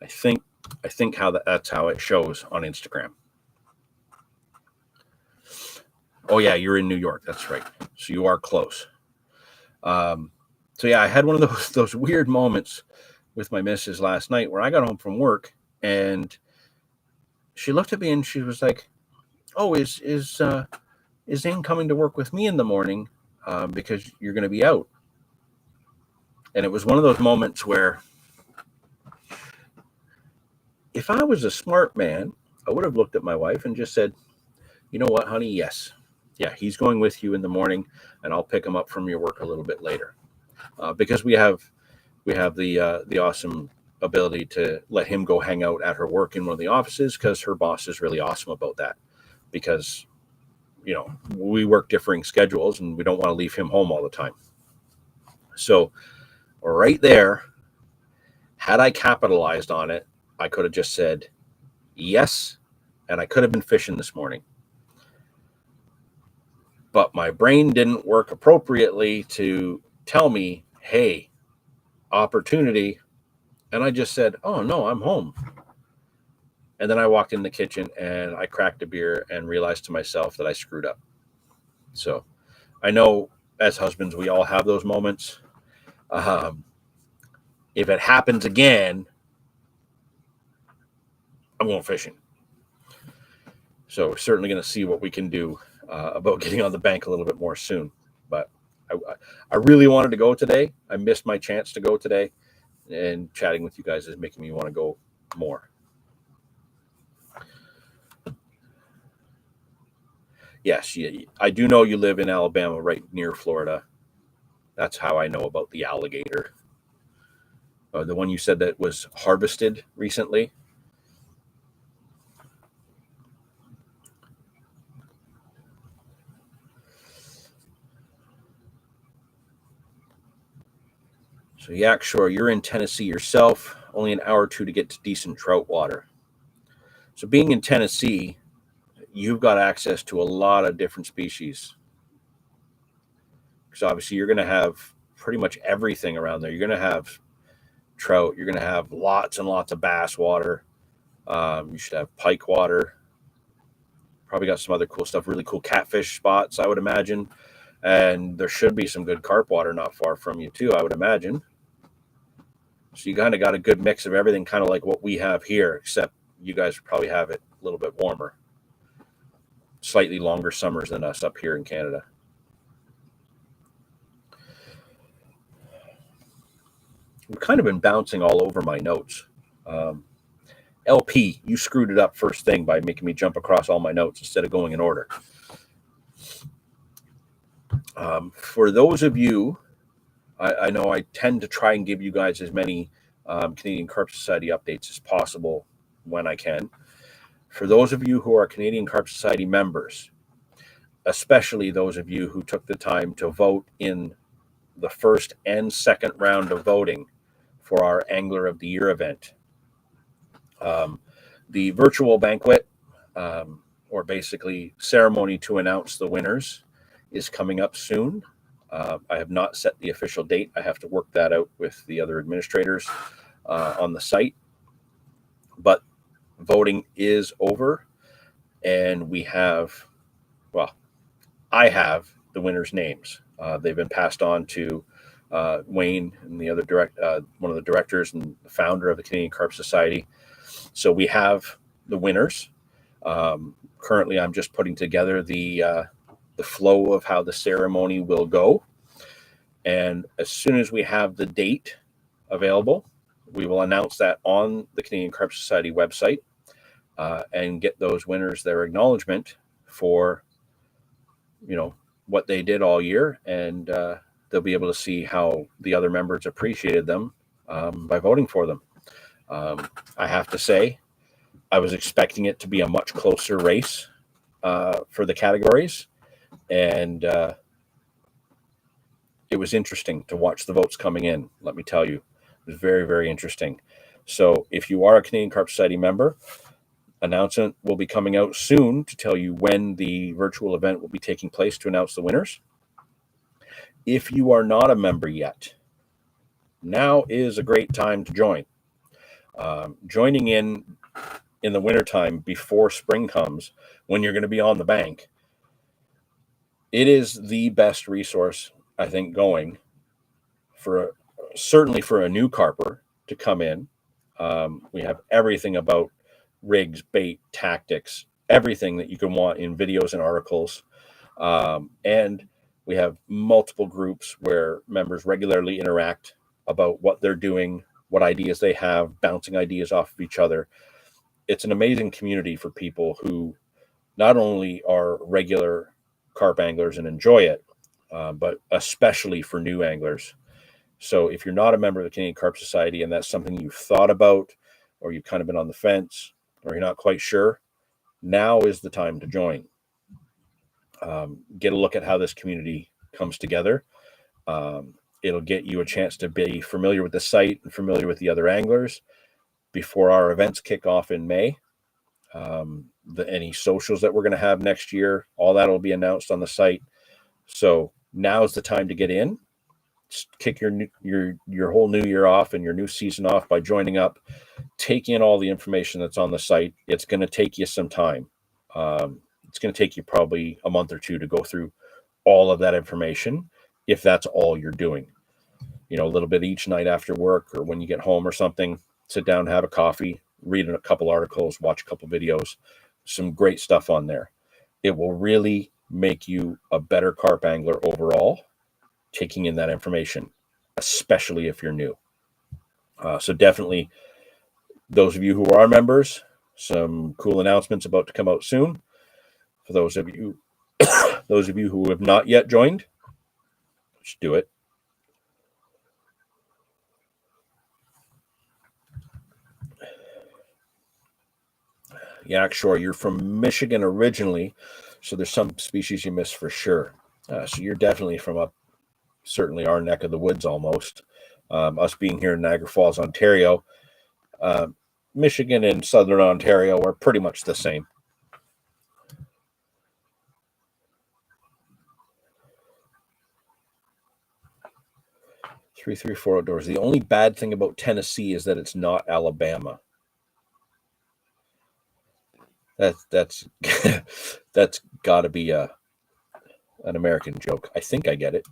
I think that's how it shows on Instagram. Oh yeah, you're in New York. That's right. So you are close. So yeah, I had one of those weird moments with my missus last night where I got home from work and she looked at me and she was like, "Oh, is Zane coming to work with me in the morning because you're going to be out?" And it was one of those moments where, if I was a smart man, I would have looked at my wife and just said, "You know what, honey? Yes. Yeah, he's going with you in the morning, and I'll pick him up from your work a little bit later." Because we have the awesome ability to let him go hang out at her work in one of the offices, because her boss is really awesome about that, because we work differing schedules and we don't want to leave him home all the time. So right there, had I capitalized on it, I could have just said yes, and I could have been fishing this morning. But my brain didn't work appropriately to tell me, "Hey, opportunity." And I just said, "Oh no, I'm home." And then I walked in the kitchen and I cracked a beer and realized to myself that I screwed up. So I know as husbands, we all have those moments. If it happens again, I'm going fishing. So we're certainly going to see what we can do about getting on the bank a little bit more soon. But I really wanted to go today. I missed my chance to go today, and chatting with you guys is making me want to go more. Yes, I do know you live in Alabama, right near Florida. That's how I know about the alligator. The one you said that was harvested recently. So Yak Shore, you're in Tennessee yourself, only an hour or two to get to decent trout water. So being in Tennessee, you've got access to a lot of different species. Because obviously you're going to have pretty much everything around there. You're going to have trout. You're going to have lots and lots of bass water. You should have pike water. Probably got some other cool stuff, really cool catfish spots, I would imagine. And there should be some good carp water not far from you too, I would imagine. So you kind of got a good mix of everything, kind of like what we have here, except you guys probably have it a little bit warmer. Slightly longer summers than us up here in Canada. We've kind of been bouncing all over my notes. LP, you screwed it up first thing by making me jump across all my notes instead of going in order. For those of you, I know I tend to try and give you guys as many Canadian Carp Society updates as possible when I can. For those of you who are Canadian Carp Society members, especially those of you who took the time to vote in the first and second round of voting for our Angler of the Year event. The virtual banquet, or basically ceremony to announce the winners, is coming up soon. I have not set the official date. I have to work that out with the other administrators on the site. But voting is over, and we have, well, I have the winners' names. They've been passed on to Wayne and the other one of the directors and the founder of the Canadian Carp Society. So we have the winners. Currently, I'm just putting together the flow of how the ceremony will go. And as soon as we have the date available, we will announce that on the Canadian Carp Society website and get those winners their acknowledgement for, what they did all year. And they'll be able to see how the other members appreciated them by voting for them. I have to say, I was expecting it to be a much closer race for the categories. And it was interesting to watch the votes coming in, let me tell you. It was very, very interesting. So if you are a Canadian Carp Society member, announcement will be coming out soon to tell you when the virtual event will be taking place to announce the winners. If you are not a member yet, now is a great time to join. Joining in the wintertime before spring comes, when you're going to be on the bank, it is the best resource, I think, going certainly for a new carper to come in. We have everything about rigs, bait, tactics, everything that you can want in videos and articles. And we have multiple groups where members regularly interact about what they're doing, what ideas they have, bouncing ideas off of each other. It's an amazing community for people who not only are regular carp anglers and enjoy it, but especially for new anglers. So if you're not a member of the Canadian Carp Society and that's something you've thought about, or you've kind of been on the fence, or you're not quite sure, now is the time to join. Get a look at how this community comes together. It'll get you a chance to be familiar with the site and familiar with the other anglers before our events kick off in May. Any socials that we're going to have next year, all that will be announced on the site. So now is the time to get in. Just kick your whole new year off and your new season off by joining up. Take in all the information that's on the site. It's going to take you some time. It's going to take you probably a month or two to go through all of that information, if that's all you're doing. A little bit each night after work or when you get home or something, sit down, have a coffee, read a couple articles, watch a couple videos. Some great stuff on there. It will really make you a better carp angler overall, taking in that information, especially if you're new. So definitely, those of you who are members, some cool announcements about to come out soon. For those of you who have not yet joined, just do it. Yak Shore, you're from Michigan originally, so there's some species you miss for sure. So you're definitely from certainly our neck of the woods almost. Us being here in Niagara Falls, Ontario, Michigan and Southern Ontario are pretty much the same. Three, 4 outdoors. The only bad thing about Tennessee is that it's not Alabama. That's that's got to be an American joke. I think I get it.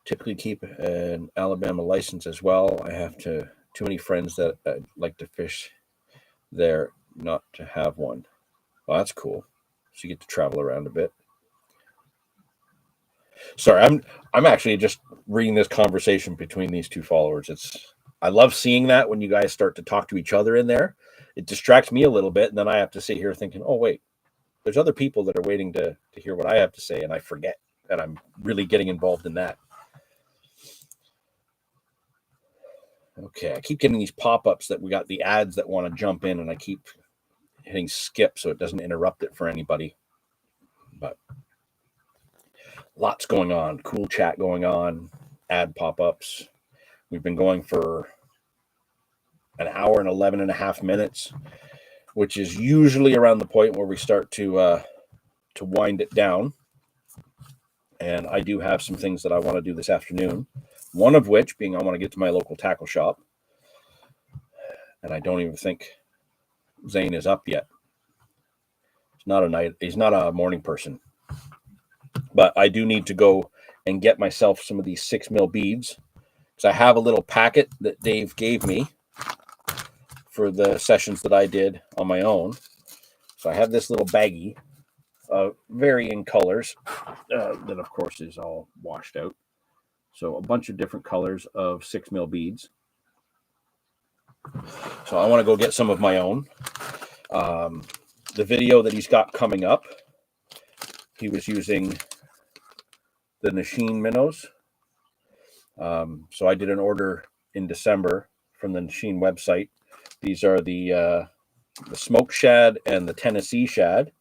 Typically keep an Alabama license as well. I have too many friends that like to fish there not to have one. Well, that's cool. So you get to travel around a bit. Sorry, I'm actually just reading this conversation between these two followers. I love seeing that when you guys start to talk to each other in there. It distracts me a little bit, and then I have to sit here thinking, oh wait, there's other people that are waiting to hear what I have to say, and I forget that I'm really getting involved in that. Okay, I keep getting these pop-ups that we got the ads that want to jump in, and I keep hitting skip so it doesn't interrupt it for anybody. But lots going on, cool chat going on, ad pop-ups. We've been going for an hour and 11 and a half minutes, which is usually around the point where we start to wind it down. And I do have some things that I want to do this afternoon. One of which being I want to get to my local tackle shop. And I don't even think Zane is up yet. He's not a morning person. But I do need to go and get myself some of these 6 mil beads. Because I have a little packet that Dave gave me for the sessions that I did on my own. So I have this little baggie of varying colors that, of course, is all washed out. So a bunch of different colors of 6 mil beads. So I want to go get some of my own. The video that he's got coming up, he was using the Nisheen minnows. So I did an order in December from the Nisheen website. These are the smoke shad and the Tennessee shad.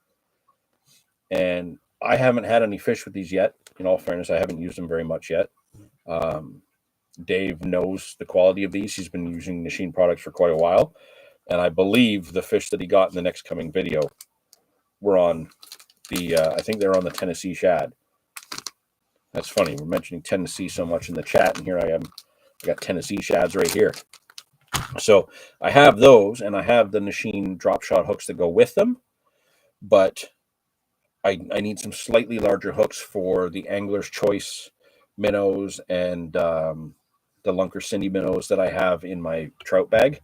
And I haven't had any fish with these yet. In all fairness, I haven't used them very much yet. Dave knows the quality of these. He's been using Nisheen products for quite a while. And I believe the fish that he got in the next coming video were on I think they're on the Tennessee shad. That's funny. We're mentioning Tennessee so much in the chat, and here I am. I got Tennessee shads right here. So I have those, and I have the Nisheen drop shot hooks that go with them, but I need some slightly larger hooks for the Angler's Choice minnows and the Lunker Cindy minnows that I have in my trout bag.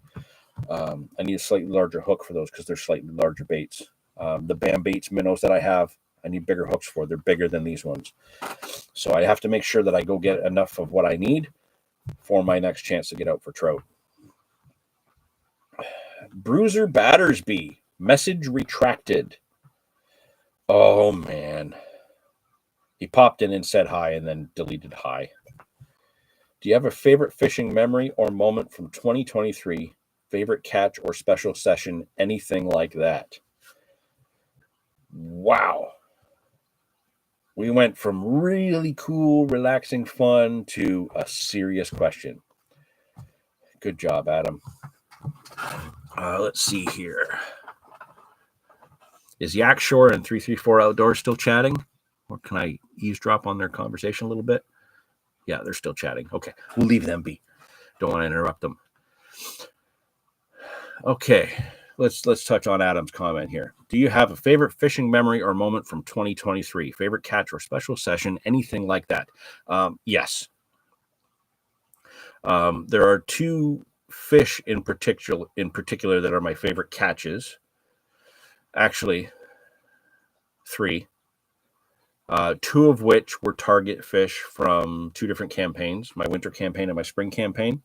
I need a slightly larger hook for those because they're slightly larger baits. The Bam Baits minnows that I have, I need bigger hooks for. They're bigger than these ones. So I have to make sure that I go get enough of what I need for my next chance to get out for trout. Bruiser Battersby, message retracted. Oh, man. He popped in and said hi and then deleted hi. Do you have a favorite fishing memory or moment from 2023? Favorite catch or special session? Anything like that? Wow. We went from really cool, relaxing fun to a serious question. Good job, Adam. Let's see here. Is Yak Shore and 334 Outdoors still chatting? Or can I eavesdrop on their conversation a little bit? Yeah, they're still chatting. Okay, we'll leave them be. Don't want to interrupt them. Okay, let's touch on Adam's comment here. Do you have a favorite fishing memory or moment from 2023? Favorite catch or special session? Anything like that? Yes. There are 2 fish in particular that are my favorite catches. Actually, 3. 2 of which were target fish from 2 different campaigns, my winter campaign and my spring campaign.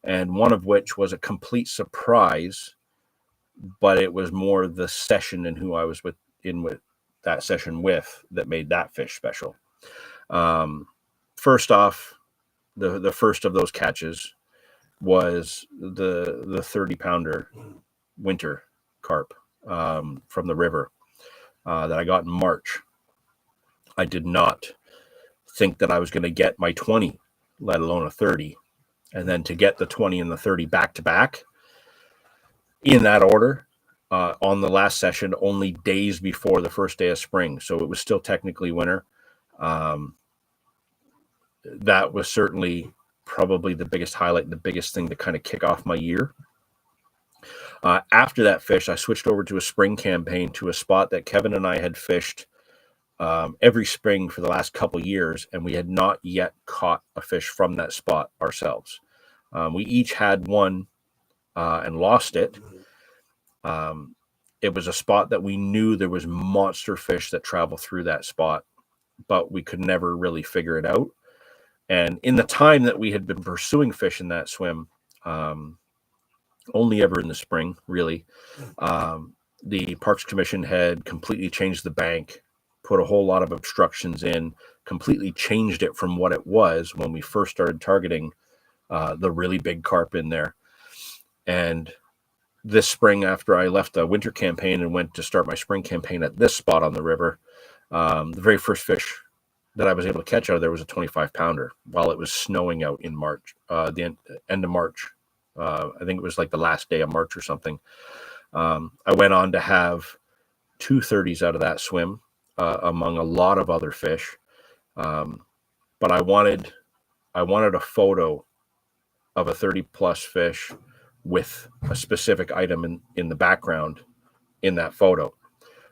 And one of which was a complete surprise, but it was more the session and who I was with that session with that made that fish special. First off, the first of those catches was the 30-pounder winter carp from the river that I got in March. I did not think that I was going to get my 20, let alone a 30. And then to get the 20 and the 30 back to back in that order on the last session, only days before the first day of spring. So it was still technically winter. That was certainly probably the biggest highlight, the biggest thing to kind of kick off my year. After that fish, I switched over to a spring campaign to a spot that Kevin and I had fished every spring for the last couple years, and we had not yet caught a fish from that spot ourselves. We each had one and lost it. It was a spot that we knew there was monster fish that travel through that spot, but we could never really figure it out. And in the time that we had been pursuing fish in that swim, only ever in the spring, really, the Parks Commission had completely changed the bank, put a whole lot of obstructions in, completely changed it from what it was when we first started targeting the really big carp in there. And this spring, after I left the winter campaign and went to start my spring campaign at this spot on the river, the very first fish that I was able to catch out of there was a 25-pounder while it was snowing out in March, the end of March. I think it was like the last day of March or something. I went on to have 2 30s out of that swim, among a lot of other fish. But I wanted a photo of a 30-plus fish with a specific item in the background in that photo.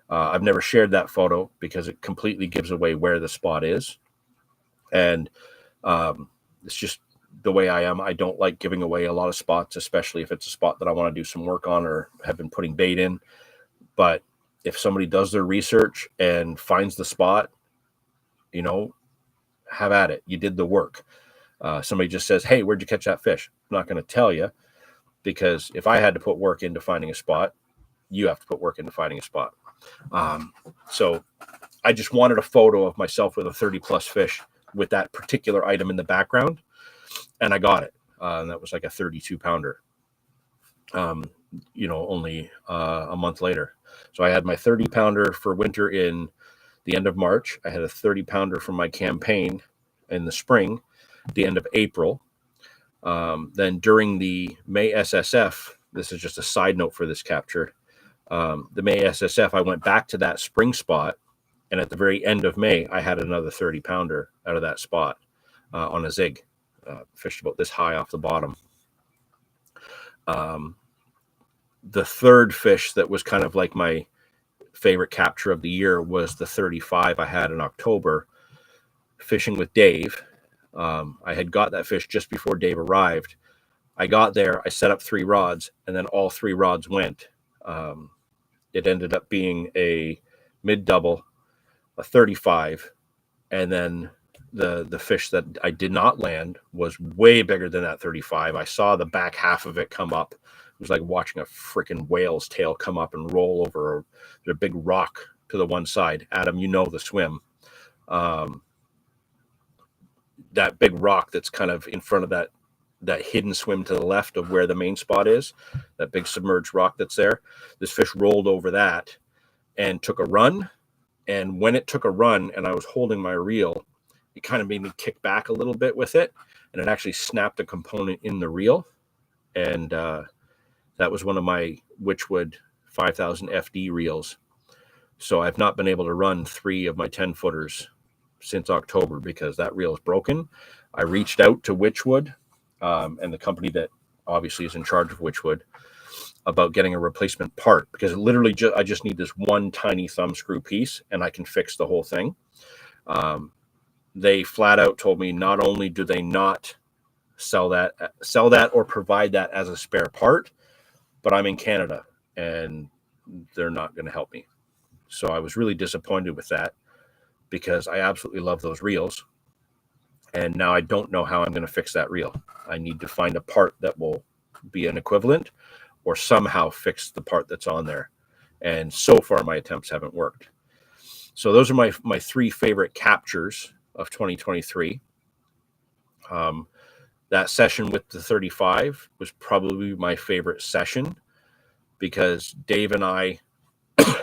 I've never shared that photo because it completely gives away where the spot is. And it's just the way I am. I don't like giving away a lot of spots, especially if it's a spot that I want to do some work on or have been putting bait in. But if somebody does their research and finds the spot, have at it. You did the work. Somebody just says, hey, where'd you catch that fish? I'm not going to tell you, because if I had to put work into finding a spot, you have to put work into finding a spot. So I just wanted a photo of myself with a 30-plus fish with that particular item in the background, and I got it. And that was like a 32-pounder, only a month later. So I had my 30-pounder for winter in the end of March. I had a 30-pounder from my campaign in the spring, the end of April. Then during the May SSF, this is just a side note for this capture, the May SSF, I went back to that spring spot, and at the very end of May, I had another 30-pounder out of that spot on a zig, fished about this high off the bottom. The third fish that was kind of like my favorite capture of the year was the 35 I had in October, fishing with Dave. I had got that fish just before Dave arrived. I got there, I set up 3 rods, and then all 3 rods went. It ended up being a mid-double, a 35, and then the fish that I did not land was way bigger than that 35. I saw the back half of it come up. It was like watching a freaking whale's tail come up and roll over a big rock to the one side. Adam, you know the swim. That big rock that's kind of in front of that hidden swim to the left of where the main spot is, that big submerged rock that's there. This fish rolled over that and took a run. And when it took a run and I was holding my reel, it kind of made me kick back a little bit with it. And it actually snapped a component in the reel. And that was one of my Witchwood 5000 FD reels. So I've not been able to run 3 of my 10-footers since October because that reel is broken. I reached out to Witchwood and the company that obviously is in charge of Witchwood about getting a replacement part, because it literally I just need this one tiny thumb screw piece and I can fix the whole thing. They flat out told me not only do they not sell that or provide that as a spare part, but I'm in Canada and they're not going to help me. So I was really disappointed with that because I absolutely love those reels. And now I don't know how I'm going to fix that reel. I need to find a part that will be an equivalent or somehow fix the part that's on there. And so far, my attempts haven't worked. So those are my 3 favorite captures of 2023. That session with the 35 was probably my favorite session because Dave and I,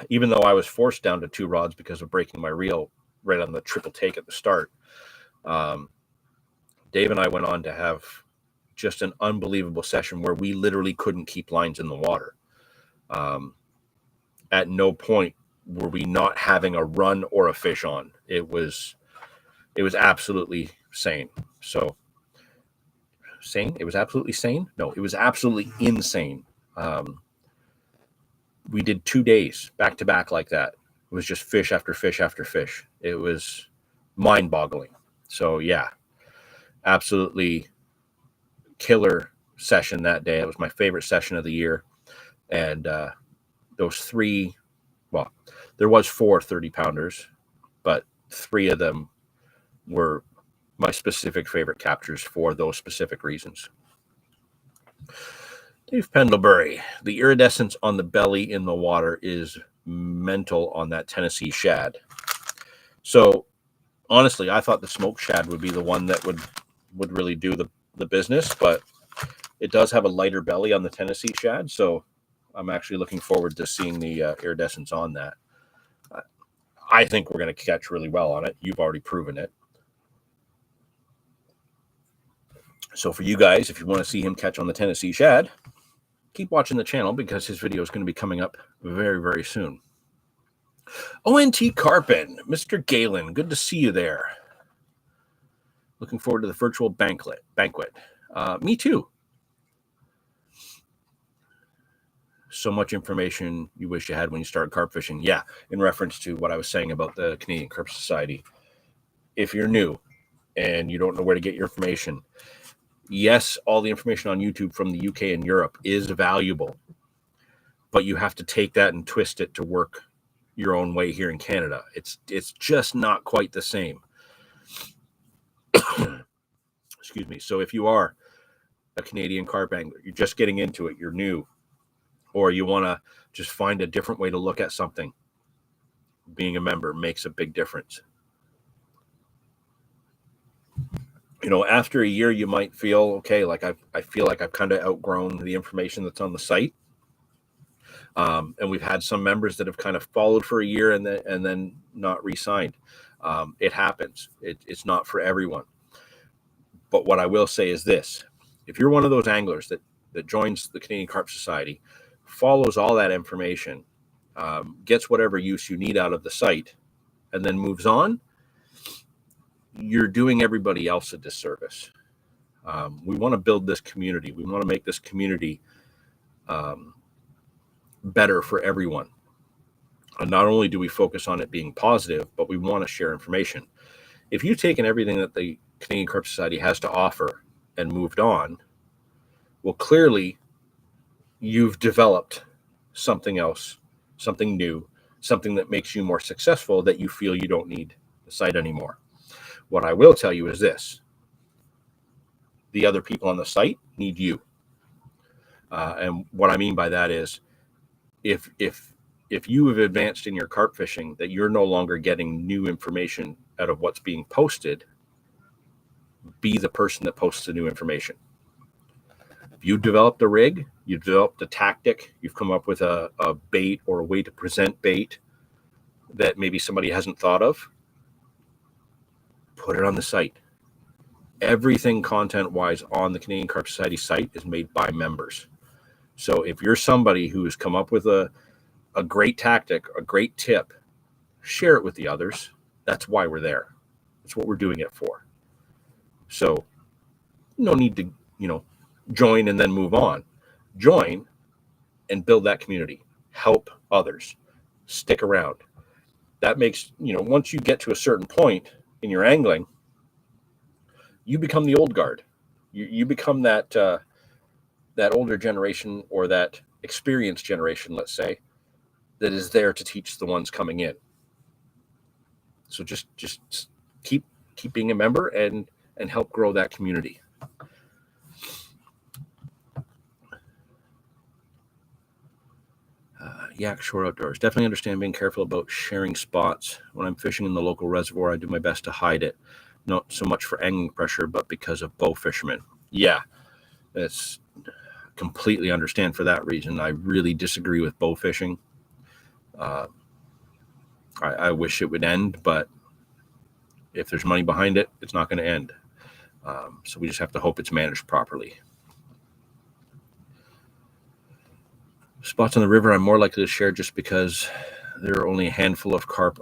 even though I was forced down to 2 rods because of breaking my reel right on the triple take at the start, Dave and I went on to have just an unbelievable session where we literally couldn't keep lines in the water. At no point were we not having a run or a fish on. It was absolutely sane. So sane? It was absolutely sane? No, it was absolutely insane. We did 2 days back to back like that. It was just fish after fish after fish. It was mind boggling. So yeah, absolutely killer session that day. It was my favorite session of the year. And those three, well, there was 4 30-pounders, but 3 of them were my specific favorite captures for those specific reasons. Dave Pendlebury, the iridescence on the belly in the water is mental on that Tennessee shad. So honestly, I thought the smoked shad would be the one that would really do the business, but it does have a lighter belly on the Tennessee shad. So I'm actually looking forward to seeing the iridescence on that. I think we're going to catch really well on it. You've already proven it. So for you guys, if you want to see him catch on the Tennessee shad, keep watching the channel because his video is going to be coming up very, very soon. ONT Carpin, Mr. Galen, good to see you there. Looking forward to the virtual banquet. Me too. So much information you wish you had when you started carp fishing. Yeah, in reference to what I was saying about the Canadian Carp Society. If you're new and you don't know where to get your information, yes, all the information on YouTube from the UK and Europe is valuable, but you have to take that and twist it to work your own way here in Canada. It's just not quite the same. Excuse me. So if you are a Canadian carp angler, you're just getting into it, you're new, or you want to just find a different way to look at something, being a member makes a big difference. You know, after a year, you might feel, okay, like I feel like I've kind of outgrown the information that's on the site. And we've had some members that have kind of followed for a year and then not re-signed. It happens. It's not for everyone. But what I will say is this: if you're one of those anglers that joins the Canadian Carp Society, follows all that information, gets whatever use you need out of the site, and then moves on, you're doing everybody else a disservice. We want to build this community. We want to make this community better for everyone. And not only do we focus on it being positive, but we want to share information. If you've taken everything that the Canadian Carp Society has to offer and moved on, well, clearly you've developed something else, something new, something that makes you more successful, that you feel you don't need the site anymore. What I will tell you is this: the other people on the site need you. And what I mean by that is, if you have advanced in your carp fishing, that you're no longer getting new information out of what's being posted, be the person that posts the new information. If you developed a rig, you've developed a tactic, you've come up with a bait or a way to present bait that maybe somebody hasn't thought of, put it on the site. Everything content-wise on the Canadian Carp Society site is made by members. So if you're somebody who's come up with a great tactic, a great tip, share it with the others. That's why we're there. That's what we're doing it for. So no need to, join and then move on. Join and build that community. Help others. Stick around. That makes, once you get to a certain point in your angling, you become the old guard. You become that older generation, or that experienced generation, let's say, that is there to teach the ones coming in. So just keep being a member and help grow that community. Yak Shore Outdoors. Definitely understand being careful about sharing spots. When I'm fishing in the local reservoir, I do my best to hide it. Not so much for angling pressure, but because of bow fishermen. Yeah, that's completely understand for that reason. I really disagree with bow fishing. I wish it would end, but if there's money behind it, it's not going to end. So we just have to hope it's managed properly. Spots on the river I'm more likely to share just because there are only a handful of carp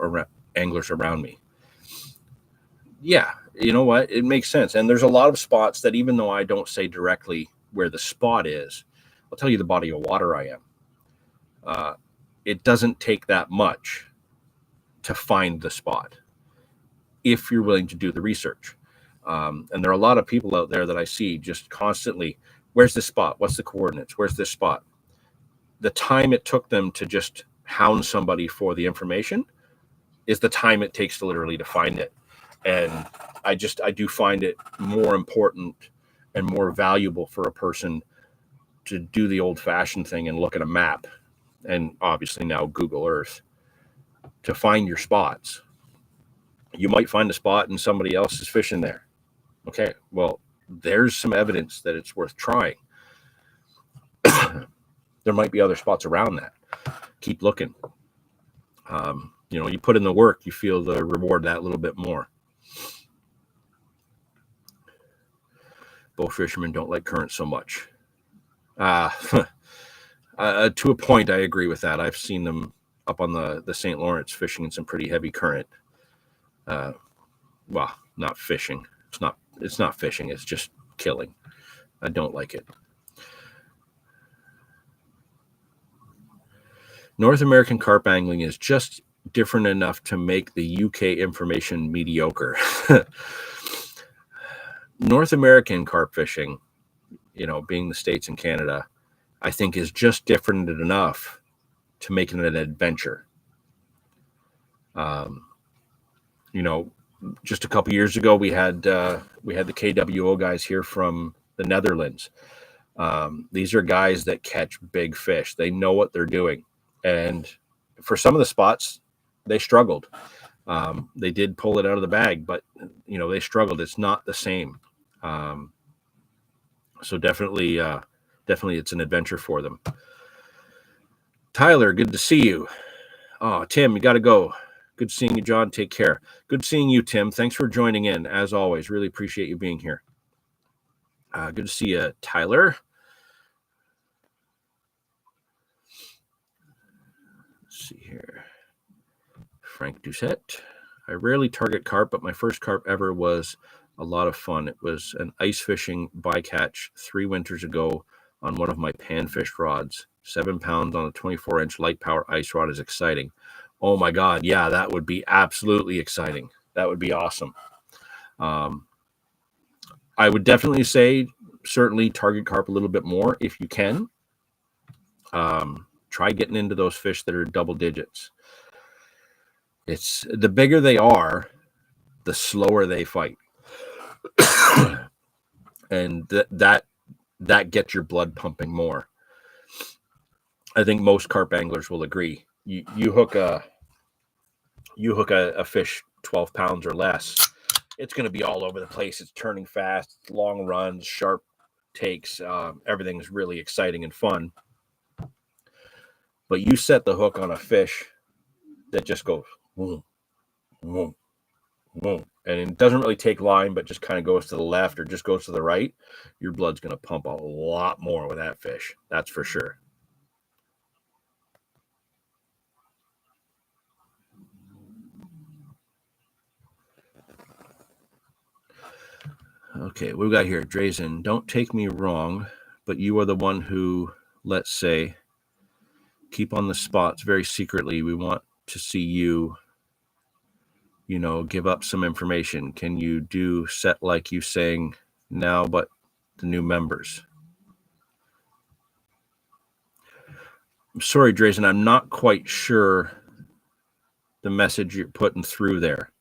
anglers around me. Yeah, you know what? It makes sense. And there's a lot of spots that even though I don't say directly where the spot is, I'll tell you the body of water I am. It doesn't take that much to find the spot if you're willing to do the research. And there are a lot of people out there that I see just constantly, where's the spot? What's the coordinates? Where's this spot? The time it took them to just hound somebody for the information is the time it takes to literally to find it. And I do find it more important and more valuable for a person to do the old-fashioned thing and look at a map, and obviously now Google Earth, to find your spots. You might find a spot and somebody else is fishing there. Okay, well, there's some evidence that it's worth trying. There might be other spots around that. Keep looking. You put in the work, you feel the reward that little bit more. Bow fishermen don't like current so much. To a point, I agree with that. I've seen them up on the St. Lawrence fishing in some pretty heavy current. Well, not fishing. It's not fishing. It's just killing. I don't like it. North American carp angling is just different enough to make the UK information mediocre. North American carp fishing, being the States and Canada, I think is just different enough to make it an adventure. Just a couple years ago, we had the KWO guys here from the Netherlands. These are guys that catch big fish. They know what they're doing. And for some of the spots, they struggled. They did pull it out of the bag, but, they struggled. It's not the same. So definitely it's an adventure for them. Tyler, good to see you. Oh, Tim, you got to go. Good seeing you, John. Take care. Good seeing you, Tim. Thanks for joining in, as always. Really appreciate you being here. Good to see you, Tyler. Let's see here. Frank Doucette. I rarely target carp, but my first carp ever was a lot of fun. It was an ice fishing bycatch 3 winters ago on one of my panfish rods. 7 pounds on a 24-inch light power ice rod is exciting. Oh my God. Yeah, that would be absolutely exciting. That would be awesome. I would definitely say certainly target carp a little bit more if you can. Try getting into those fish that are double digits. It's the bigger they are, the slower they fight. And that gets your blood pumping more. I think most carp anglers will agree. You hook a fish 12 pounds or less, it's going to be all over the place. It's turning fast, long runs, sharp takes. Everything's really exciting and fun. But you set the hook on a fish that just goes boom, boom, boom, and it doesn't really take line, but just kind of goes to the left or just goes to the right, your blood's going to pump a lot more with that fish. That's for sure. Okay, what we got here? Drazen, don't take me wrong, but you are the one who, let's say, keep on the spots very secretly. We want to see you, give up some information. Can you do set like you saying now, but the new members? I'm sorry, Drazen, I'm not quite sure the message you're putting through there.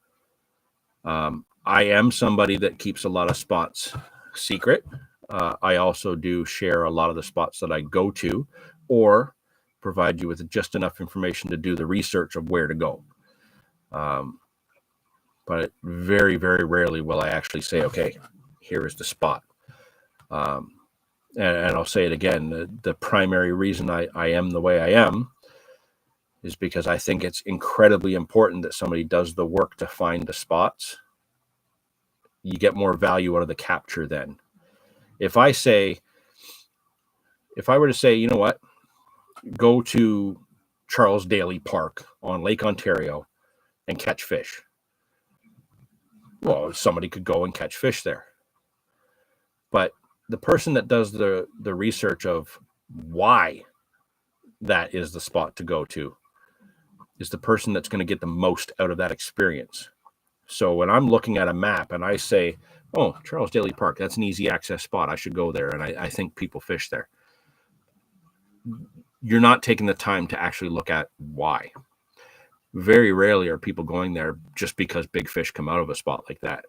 I am somebody that keeps a lot of spots secret. I also do share a lot of the spots that I go to, or provide you with just enough information to do the research of where to go. But very, very rarely will I actually say, okay, here is the spot. And I'll say it again, the primary reason I am the way I am is because I think it's incredibly important that somebody does the work to find the spots you get more value out of the capture then. If I were to say, you know what, go to Charles Daly Park on Lake Ontario and catch fish. Well, somebody could go and catch fish there. But the person that does the research of why that is the spot to go to is the person that's going to get the most out of that experience. So when I'm looking at a map and I say, oh, Charles Daly Park, that's an easy access spot, I should go there, and I think people fish there, you're not taking the time to actually look at why. Very rarely are people going there just because big fish come out of a spot like that.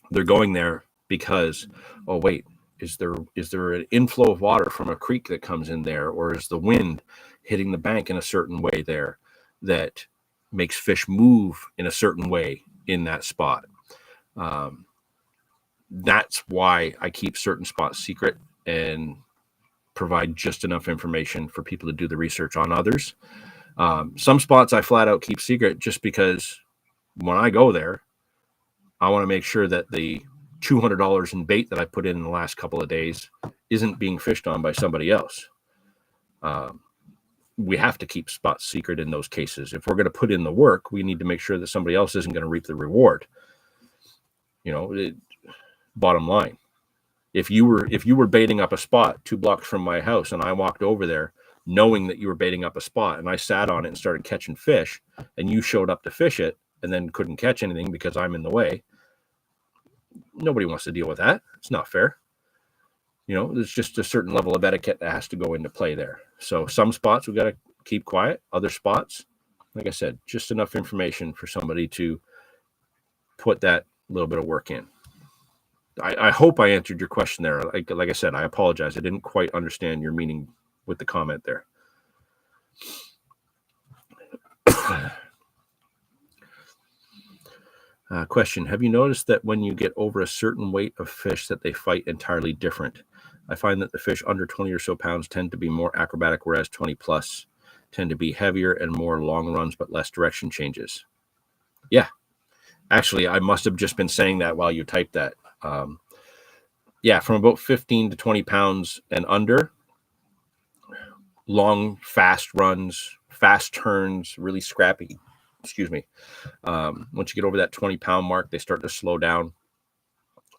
They're going there because, oh, wait, is there an inflow of water from a creek that comes in there, or is the wind hitting the bank in a certain way there that makes fish move in a certain way in that spot? That's why I keep certain spots secret and provide just enough information for people to do the research on others. Some spots I flat out keep secret just because when I go there, I want to make sure that the $200 in bait that I put in the last couple of days isn't being fished on by somebody else. We have to keep spots secret in those cases. If we're going to put in the work, we need to make sure that somebody else isn't going to reap the reward. Bottom line, if you were baiting up a spot 2 blocks from my house and I walked over there knowing that you were baiting up a spot and I sat on it and started catching fish and you showed up to fish it and then couldn't catch anything because I'm in the way, nobody wants to deal with that. It's not fair. There's just a certain level of etiquette that has to go into play there. So some spots we got to keep quiet. Other spots, like I said, just enough information for somebody to put that little bit of work in. I hope I answered your question there. Like I said, I apologize. I didn't quite understand your meaning with the comment there. Question. Have you noticed that when you get over a certain weight of fish that they fight entirely different? I find that the fish under 20 or so pounds tend to be more acrobatic, whereas 20 plus tend to be heavier and more long runs, but less direction changes. Yeah. Actually, I must have just been saying that while you typed that. From about 15 to 20 pounds and under, long, fast runs, fast turns, really scrappy. Excuse me. Once you get over that 20-pound mark, they start to slow down.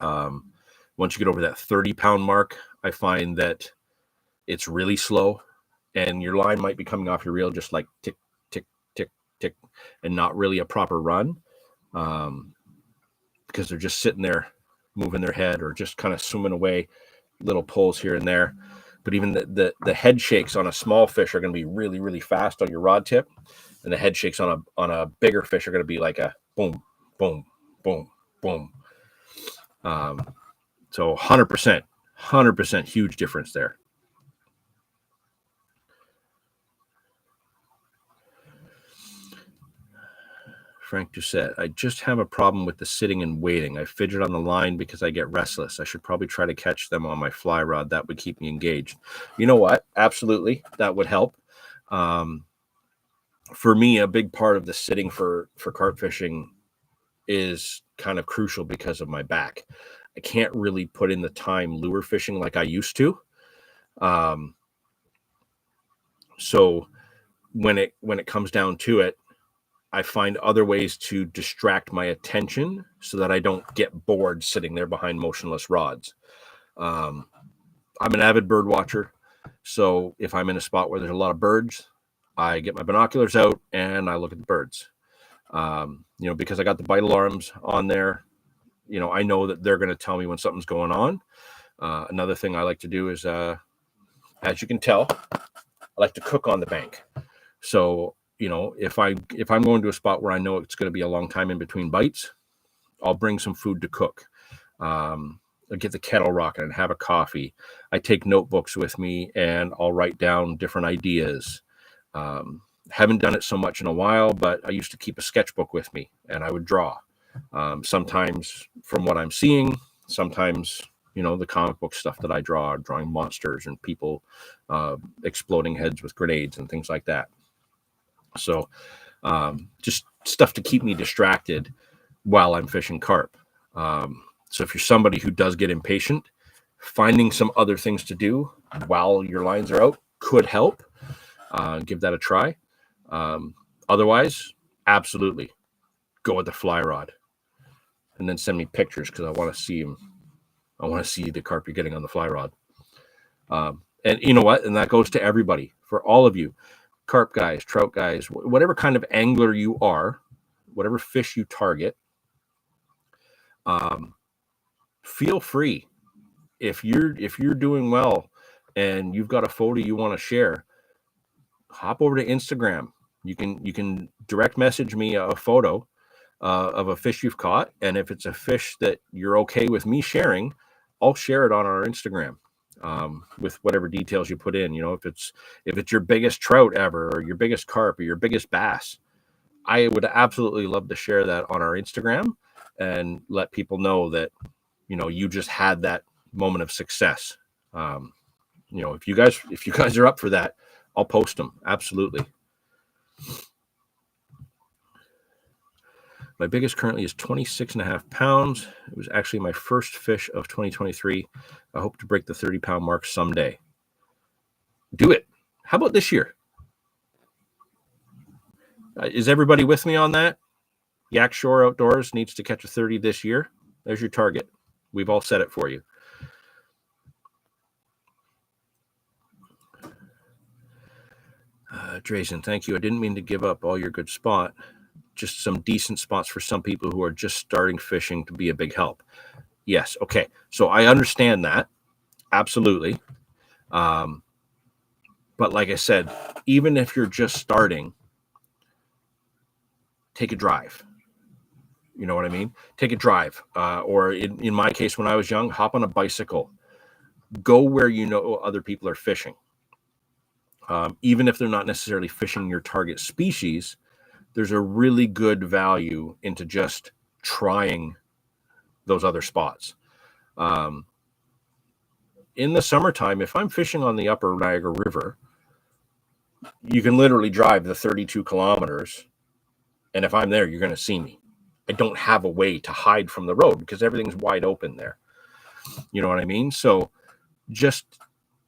Once you get over that 30-pound mark, I find that it's really slow, and your line might be coming off your reel just like tick, tick, tick, tick, and not really a proper run, because they're just sitting there moving their head or just kind of swimming away, little pulls here and there. But even the head shakes on a small fish are going to be really, really fast on your rod tip, and the head shakes on a bigger fish are going to be like a boom, boom, boom, boom. So 100% huge difference there. Frank Doucette, I just have a problem with the sitting and waiting. I fidget on the line because I get restless. I should probably try to catch them on my fly rod. That would keep me engaged. You know what? Absolutely. That would help. For me, a big part of the sitting for carp fishing is kind of crucial because of my back. I can't really put in the time lure fishing like I used to. So when it comes down to it, I find other ways to distract my attention so that I don't get bored sitting there behind motionless rods. I'm an avid bird watcher. So if I'm in a spot where there's a lot of birds, I get my binoculars out and I look at the birds. Because I got the bite alarms on there, I know that they're going to tell me when something's going on. Another thing I like to do is, as you can tell, I like to cook on the bank. So, if I'm going to a spot where I know it's going to be a long time in between bites, I'll bring some food to cook. I'll get the kettle rocking and have a coffee. I take notebooks with me and I'll write down different ideas. Haven't done it so much in a while, but I used to keep a sketchbook with me and I would draw. Sometimes from what I'm seeing, sometimes, the comic book stuff that I draw, drawing monsters and people exploding heads with grenades and things like that. So just stuff to keep me distracted while I'm fishing carp. So if you're somebody who does get impatient, finding some other things to do while your lines are out could help. Give that a try. Otherwise, absolutely go with the fly rod, and then send me pictures because I want to see them. I want to see the carp you're getting on the fly rod. And you know what? And that goes to everybody, for all of you, carp guys, trout guys, whatever kind of angler you are, whatever fish you target. Feel free. If you're doing well and you've got a photo you want to share, hop over to Instagram. You can direct message me a photo of a fish you've caught, and if it's a fish that you're okay with me sharing, I'll share it on our Instagram with whatever details you put in. You know, if it's your biggest trout ever, or your biggest carp, or your biggest bass, I would absolutely love to share that on our Instagram and let people know that, you know, you just had that moment of success. You know, if you guys are up for that, I'll post them. Absolutely. My biggest currently is 26.5 pounds. It was actually my first fish of 2023. I hope to break the 30-pound mark someday. Do it. How about this year? Is everybody with me on that? Yak Shore Outdoors needs to catch a 30 this year. There's your target. We've all set it for you. Drazen, thank you. I didn't mean to give up all your good spot. Just some decent spots for some people who are just starting fishing to be a big help. Yes. Okay. So I understand that. Absolutely. But like I said, even if you're just starting, take a drive. You know what I mean? Take a drive. Or in my case, when I was young, hop on a bicycle. Go where you know other people are fishing. Even if they're not necessarily fishing your target species, there's a really good value into just trying those other spots. In the summertime, if I'm fishing on the upper Niagara River, you can literally drive the 32 kilometers, and if I'm there, you're going to see me. I don't have a way to hide from the road because everything's wide open there. You know what I mean? So just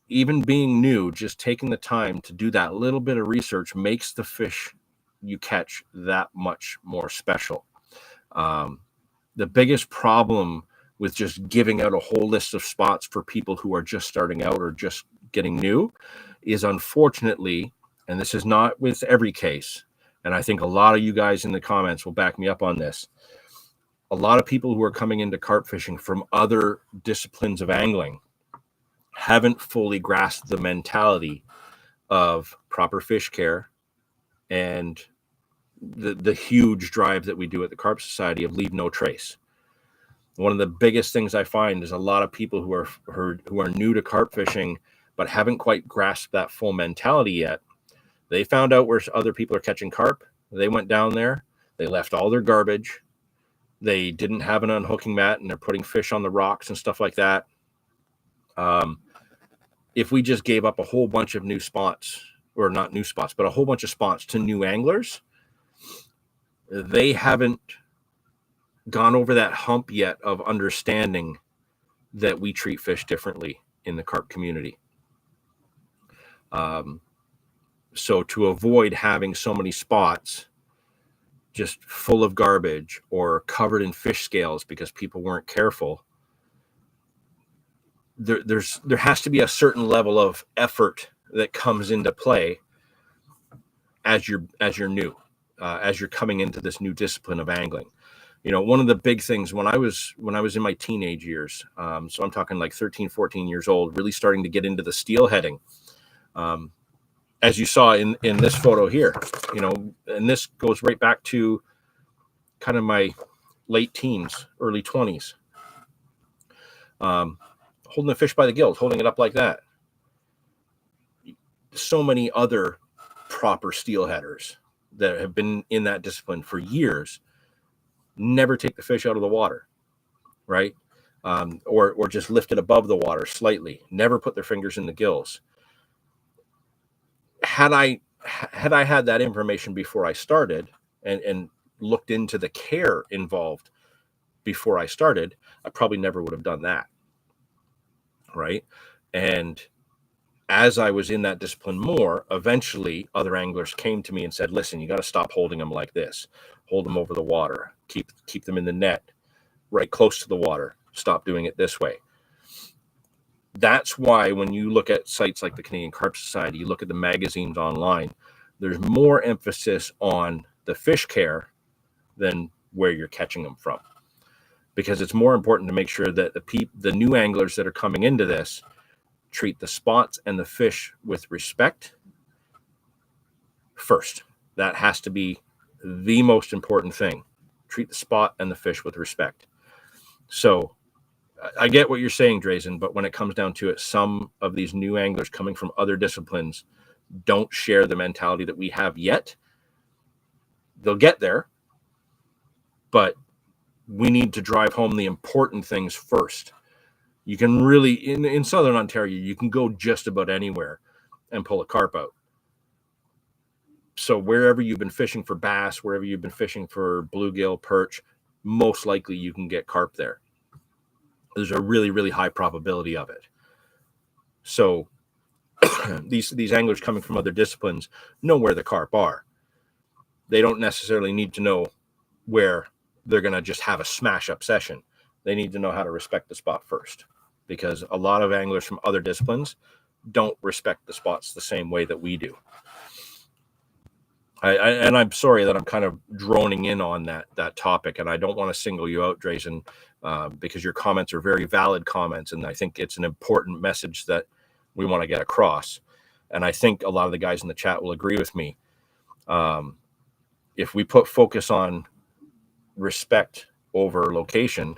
even being new, just taking the time to do that little bit of research makes the fish you catch that much more special. The biggest problem with just giving out a whole list of spots for people who are just starting out or just getting new is, unfortunately, and this is not with every case, and I think a lot of you guys in the comments will back me up on this, a lot of people who are coming into carp fishing from other disciplines of angling haven't fully grasped the mentality of proper fish care and the huge drive that we do at the Carp Society of leave no trace. One of the biggest things I find is a lot of people who are new to carp fishing but haven't quite grasped that full mentality yet. They found out where other people are catching carp. They went down there. They left all their garbage. They didn't have an unhooking mat, and they're putting fish on the rocks and stuff like that. If we just gave up a whole bunch of new spots, or not new spots, but a whole bunch of spots to new anglers, they haven't gone over that hump yet of understanding that we treat fish differently in the carp community. So to avoid having so many spots just full of garbage or covered in fish scales because people weren't careful, there has to be a certain level of effort that comes into play as you're new, as you're coming into this new discipline of angling. You know, one of the big things when I was in my teenage years, so I'm talking like 13, 14 years old, really starting to get into the steelheading. As you saw in this photo here, you know, and this goes right back to kind of my late teens, early 20s. Holding the fish by the gills, holding it up like that. So many other proper steelheaders that have been in that discipline for years never take the fish out of the water, right? Or just lift it above the water slightly, never put their fingers in the gills. Had I had that information before I started and looked into the care involved, before I started, I probably never would have done that. Right. And as I was in that discipline more, eventually other anglers came to me and said, listen, you got to stop holding them like this. Hold them over the water. Keep them in the net, right close to the water. Stop doing it this way. That's why when you look at sites like the Canadian Carp Society, you look at the magazines online, there's more emphasis on the fish care than where you're catching them from. Because it's more important to make sure that the new anglers that are coming into this treat the spots and the fish with respect first. That has to be the most important thing. Treat the spot and the fish with respect. So I get what you're saying, Drazen, but when it comes down to it, some of these new anglers coming from other disciplines don't share the mentality that we have yet. They'll get there, but we need to drive home the important things first. You can really, in Southern Ontario, you can go just about anywhere and pull a carp out. So wherever you've been fishing for bass, wherever you've been fishing for bluegill, perch, most likely you can get carp there. There's a really, really high probability of it. So these anglers coming from other disciplines know where the carp are. They don't necessarily need to know where they're going to just have a smash up session. They need to know how to respect the spot first, because a lot of anglers from other disciplines don't respect the spots the same way that we do. And I'm sorry that I'm kind of droning in on that topic, and I don't want to single you out, Drazen, because your comments are very valid comments, and I think it's an important message that we want to get across. And I think a lot of the guys in the chat will agree with me. If we put focus on respect over location,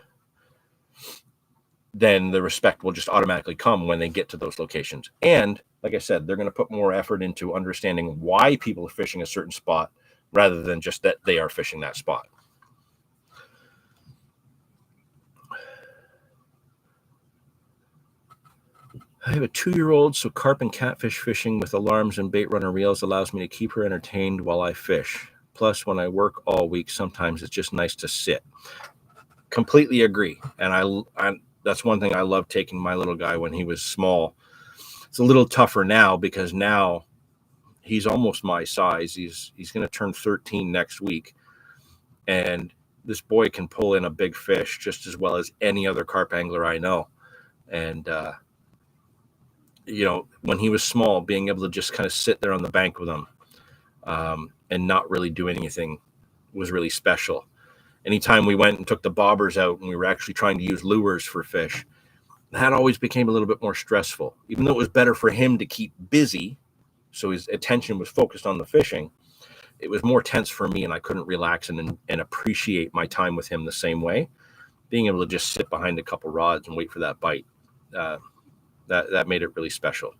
then the respect will just automatically come when they get to those locations. And like I said, they're going to put more effort into understanding why people are fishing a certain spot rather than just that they are fishing that spot. I have a 2-year-old, so carp and catfish fishing with alarms and bait runner reels allows me to keep her entertained while I fish. Plus, when I work all week, sometimes it's just nice to sit. Completely agree. And I that's one thing I love taking my little guy when he was small. It's a little tougher now because now he's almost my size. He's going to turn 13 next week. And this boy can pull in a big fish just as well as any other carp angler I know. And, when he was small, being able to just kind of sit there on the bank with him and not really do anything was really special. Anytime we went and took the bobbers out and we were actually trying to use lures for fish, that always became a little bit more stressful. Even though it was better for him to keep busy, so his attention was focused on the fishing, it was more tense for me, and I couldn't relax and appreciate my time with him the same way. Being able to just sit behind a couple rods and wait for that bite, that made it really special.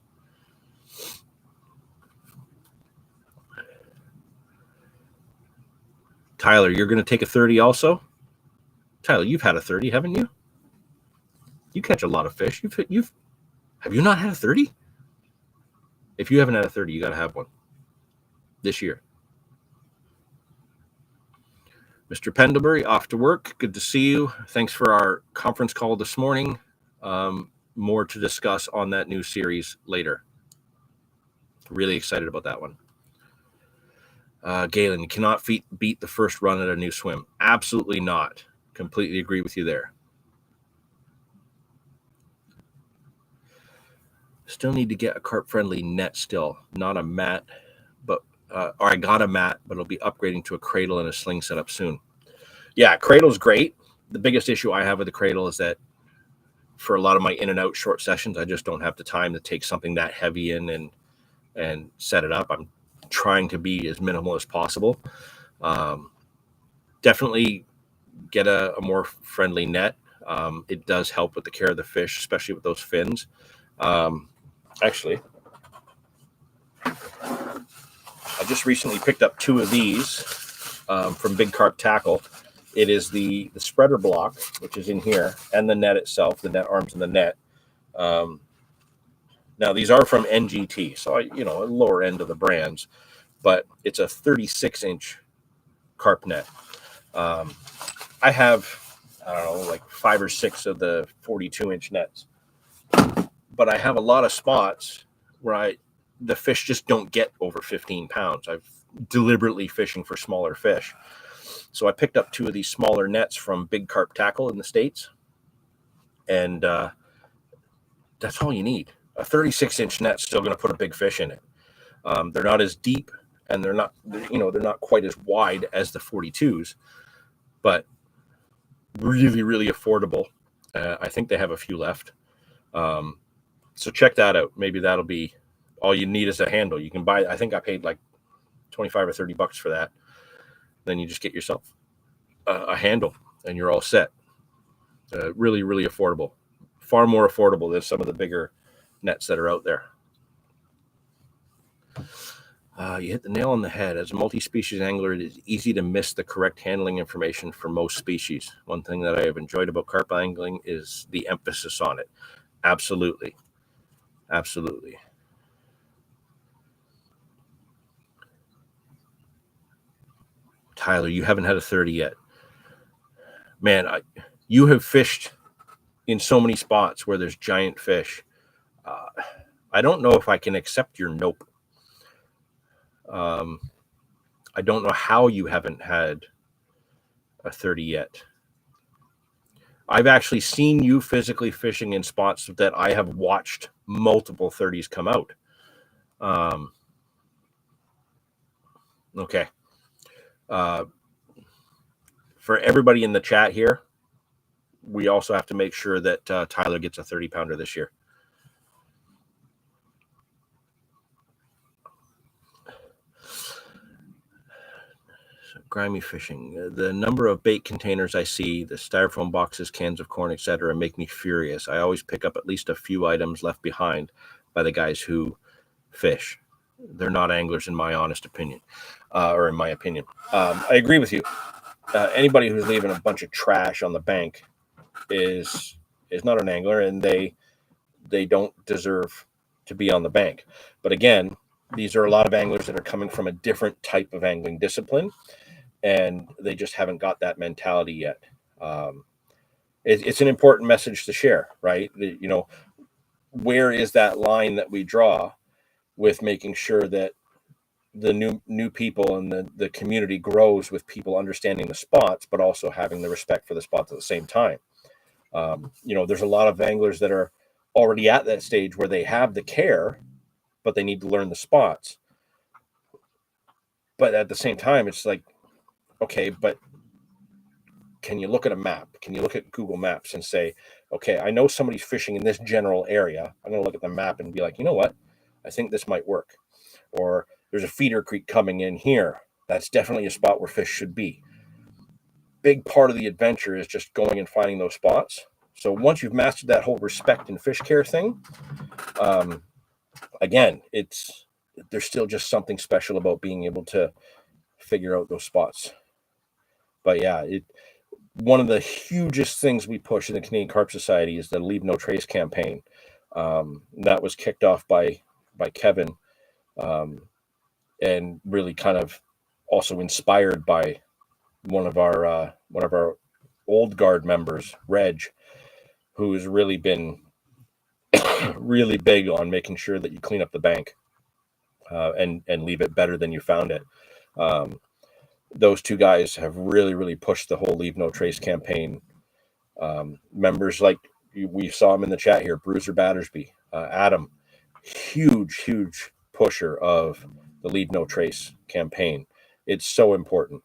Tyler, you're going to take a 30 also? Tyler, you've had a 30, haven't you? You catch a lot of fish. Have you not had a 30? If you haven't had a 30, you got to have one this year. Mr. Pendlebury, off to work. Good to see you. Thanks for our conference call this morning. More to discuss on that new series later. Really excited about that one. Galen, you cannot beat the first run at a new swim. Absolutely not. Completely agree with you there. Still need to get a carp-friendly net still. Not a mat, or I got a mat, but it'll be upgrading to a cradle and a sling setup soon. Yeah, cradle's great. The biggest issue I have with the cradle is that for a lot of my in and out short sessions, I just don't have the time to take something that heavy in and set it up. I'm trying to be as minimal as possible. Definitely get a more friendly net. It does help with the care of the fish, especially with those fins. Actually, I just recently picked up 2 of these from Big Carp Tackle. It is the spreader block, which is in here, and the net itself, the net arms and the net. Now, these are from NGT, so a lower end of the brands, but it's a 36-inch carp net. I have I don't know, like 5 or 6 of the 42-inch nets. But I have a lot of spots where the fish just don't get over 15 pounds. I've deliberately fishing for smaller fish. So I picked up 2 of these smaller nets from Big Carp Tackle in the States. And that's all you need. A 36-inch net's still going to put a big fish in it. They're not as deep, and they're not quite as wide as the 42s, but really, really affordable. I think they have a few left. So check that out. Maybe that'll be all you need is a handle. You can buy, I think I paid like 25 or 30 bucks for that. Then you just get yourself a handle and you're all set. Really, really affordable. Far more affordable than some of the bigger nets that are out there. You hit the nail on the head. As a multi-species angler, it is easy to miss the correct handling information for most species. One thing that I have enjoyed about carp angling is the emphasis on it. Absolutely. Absolutely. Tyler, you haven't had a 30 yet. Man, you have fished in so many spots where there's giant fish. I don't know if I can accept your nope. I don't know how you haven't had a 30 yet. I've actually seen you physically fishing in spots that I have watched multiple 30s come out. Okay. For everybody in the chat here, we also have to make sure that Tyler gets a 30-pounder this year. Grimy fishing. The number of bait containers I see, the styrofoam boxes, cans of corn, etc., make me furious. I always pick up at least a few items left behind by the guys who fish. They're not anglers, in my honest opinion, or in my opinion. I agree with you. Anybody who's leaving a bunch of trash on the bank is not an angler, and they don't deserve to be on the bank. But again, these are a lot of anglers that are coming from a different type of angling discipline, and they just haven't got that mentality yet. It's an important message to share, right? You know, where is that line that we draw with making sure that the new people and the community grows with people understanding the spots, but also having the respect for the spots at the same time. You know, there's a lot of anglers that are already at that stage where they have the care, but they need to learn the spots. But at the same time, it's like, okay, but can you look at a map? Can you look at Google Maps and say, okay, I know somebody's fishing in this general area. I'm going to look at the map and be like, you know what? I think this might work. Or there's a feeder creek coming in here. That's definitely a spot where fish should be. Big part of the adventure is just going and finding those spots. So once you've mastered that whole respect and fish care thing, again, there's still just something special about being able to figure out those spots. But yeah, one of the hugest things we push in the Canadian Carp Society is the Leave No Trace campaign. That was kicked off by Kevin, and really kind of also inspired by one of our old guard members, Reg, who has really been really big on making sure that you clean up the bank and leave it better than you found it. Those two guys have really pushed the whole Leave No Trace campaign. Members like we saw him in the chat here, Bruiser Battersby, Adam, huge pusher of the Leave No Trace campaign. It's so important.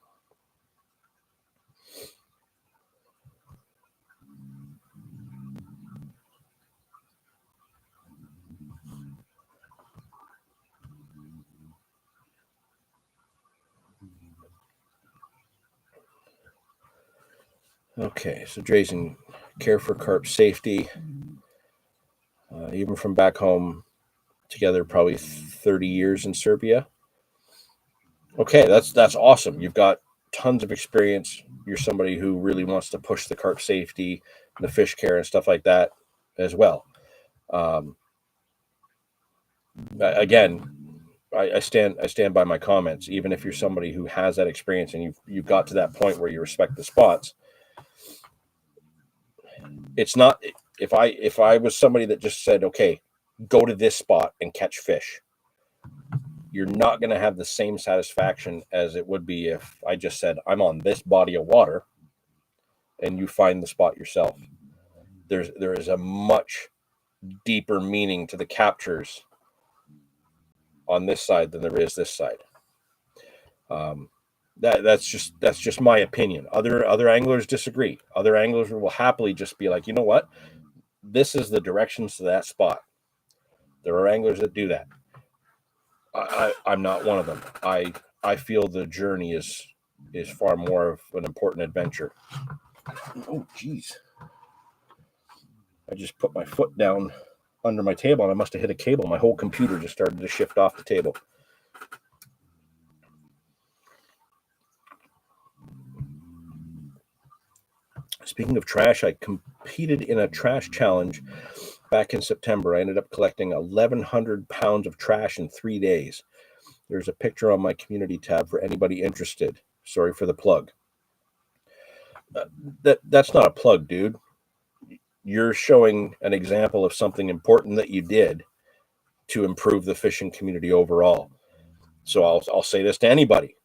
Okay, so Jason, care for carp safety, even from back home, together probably 30 years in Serbia. Okay, that's awesome. You've got tons of experience. You're somebody who really wants to push the carp safety, the fish care, and stuff like that as well. Again, I stand by my comments. Even if you're somebody who has that experience and you've got to that point where you respect the spots, It's not, if I was somebody that just said, okay, go to this spot and catch fish, you're not going to have the same satisfaction as it would be if I just said, I'm on this body of water and you find the spot yourself. There is a much deeper meaning to the captures on this side than there is this side. That's just my opinion. Other anglers disagree. Other anglers will happily just be like, you know what, this is the directions to that spot. There are anglers that do that. I'm not one of them. I feel the journey is far more of an important adventure. Oh, geez. I just put my foot down under my table and I must have hit a cable. My whole computer just started to shift off the table. Speaking of trash, I competed in a trash challenge back in September. I ended up collecting 1,100 pounds of trash in 3 days. There's a picture on my community tab for anybody interested. Sorry for the plug. That's not a plug, dude. You're showing an example of something important that you did to improve the fishing community overall. So I'll say this to anybody.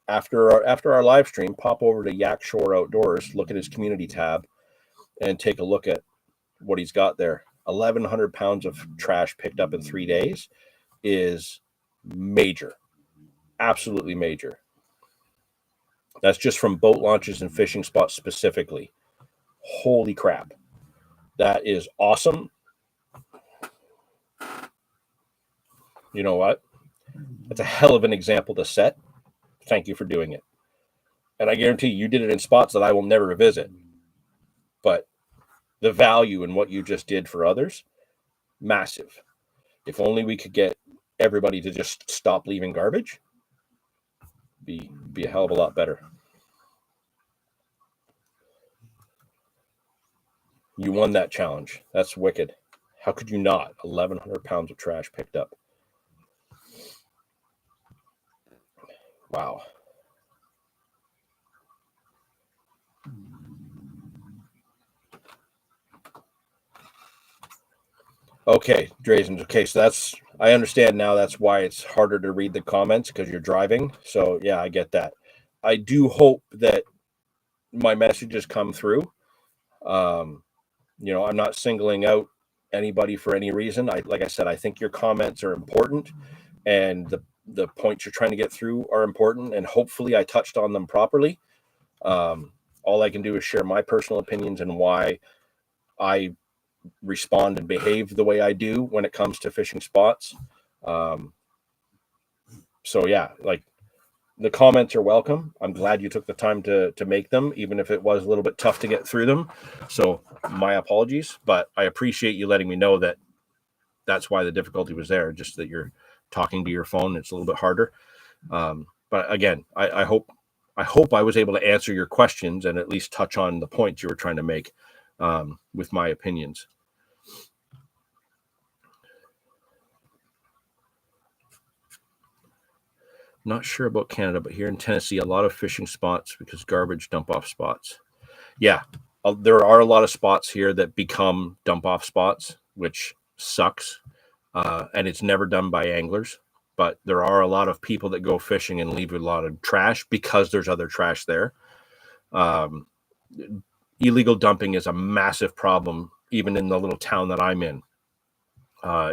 After our live stream, pop over to Yak Shore Outdoors, look at his community tab, and take a look at what he's got there. 1,100 pounds of trash picked up in 3 days is major. Absolutely major. That's just from boat launches and fishing spots specifically. Holy crap. That is awesome. You know what? That's a hell of an example to set. Thank you for doing it. And I guarantee you did it in spots that I will never visit. But the value in what you just did for others, massive. If only we could get everybody to just stop leaving garbage, be a hell of a lot better. You won that challenge. That's wicked. How could you not? 1,100 pounds of trash picked up. Wow. Okay, Drazen. Okay, so I understand now that's why it's harder to read the comments because you're driving. So yeah, I get that. I do hope that my messages come through. I'm not singling out anybody for any reason. Like I said, I think your comments are important and the points you're trying to get through are important, and hopefully I touched on them properly. All I can do is share my personal opinions and why I respond and behave the way I do when it comes to fishing spots. So yeah, like, the comments are welcome. I'm glad you took the time to make them, even if it was a little bit tough to get through them. So my apologies, but I appreciate you letting me know that that's why the difficulty was there. Just that you're talking to your phone, it's a little bit harder. But again, I hope I was able to answer your questions and at least touch on the points you were trying to make with my opinions. Not sure about Canada, but here in Tennessee, a lot of fishing spots because garbage dump off spots. Yeah, there are a lot of spots here that become dump off spots, which sucks. And it's never done by anglers. But there are a lot of people that go fishing and leave a lot of trash because there's other trash there. Illegal dumping is a massive problem, even in the little town that I'm in.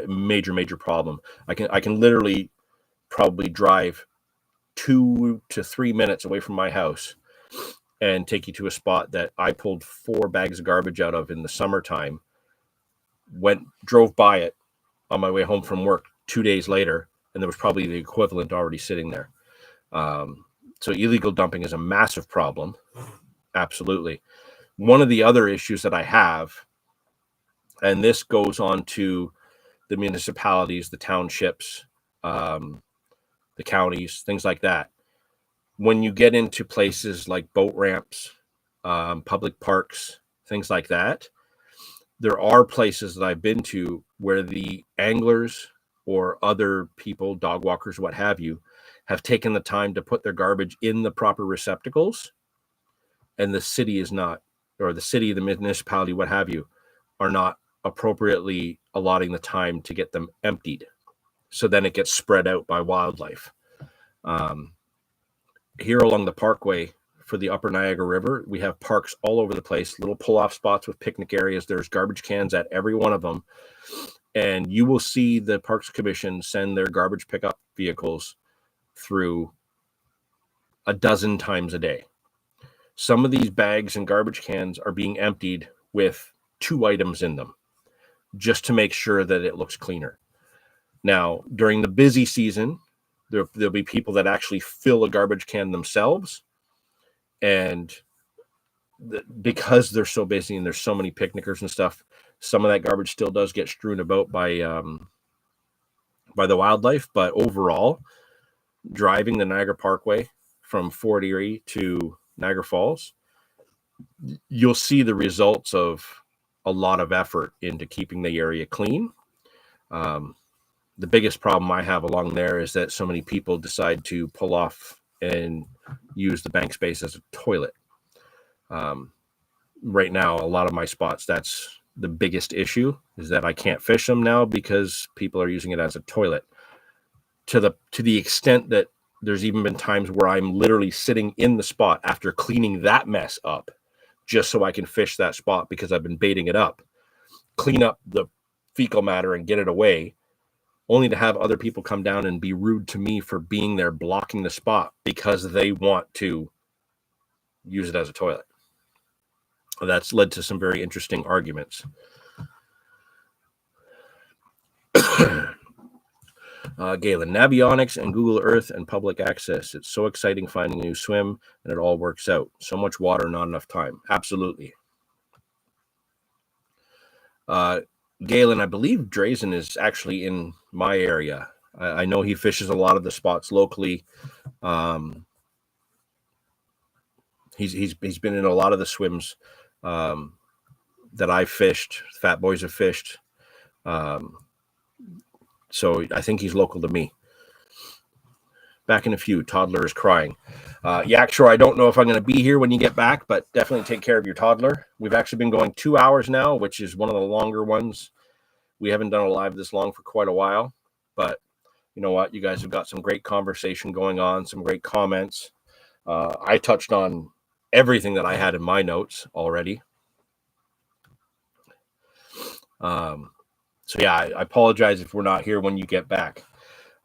Major problem. I can literally probably drive 2 to 3 minutes away from my house and take you to a spot that I pulled 4 bags of garbage out of in the summertime, drove by it on my way home from work 2 days later, and there was probably the equivalent already sitting there. So illegal dumping is a massive problem. Absolutely. One of the other issues that I have, and this goes on to the municipalities, the townships, the counties, things like that. When you get into places like boat ramps, public parks, things like that, there are places that I've been to where the anglers or other people, dog walkers, what have you, have taken the time to put their garbage in the proper receptacles, and the city is not or the city, the municipality, what have you, are not appropriately allotting the time to get them emptied. So then it gets spread out by wildlife. Here along the parkway for the upper Niagara River, we have parks all over the place, little pull-off spots with picnic areas. There's garbage cans at every one of them. And you will see the Parks Commission send their garbage pickup vehicles through a dozen times a day. Some of these bags and garbage cans are being emptied with 2 items in them, just to make sure that it looks cleaner. Now, during the busy season, there'll be people that actually fill a garbage can themselves. And because they're so busy and there's so many picnickers and stuff, some of that garbage still does get strewn about by the wildlife. But overall, driving the Niagara Parkway from Fort Erie to Niagara Falls, you'll see the results of a lot of effort into keeping the area clean. The biggest problem I have along there is that so many people decide to pull off and use the bank space as a toilet. Right now, a lot of my spots, that's the biggest issue, is that I can't fish them now because people are using it as a toilet. To the extent that there's even been times where I'm literally sitting in the spot after cleaning that mess up just so I can fish that spot because I've been baiting it up, clean up the fecal matter and get it away, only to have other people come down and be rude to me for being there blocking the spot because they want to use it as a toilet. That's led to some very interesting arguments. Galen, Navionics and Google Earth and public access. It's so exciting finding a new swim, and it all works out. So much water, not enough time. Absolutely. Galen, I believe Drazen is actually in my area. I know he fishes a lot of the spots locally. He's been in a lot of the swims that I've fished. Fat Boys have fished. So I think he's local to me. Back in a few. Toddler is crying. Yak, sure, I don't know if I'm going to be here when you get back, but definitely take care of your toddler. We've actually been going 2 hours now, which is one of the longer ones. We haven't done a live this long for quite a while, but you know what? You guys have got some great conversation going on, some great comments. I touched on everything that I had in my notes already. So yeah, I apologize if we're not here when you get back.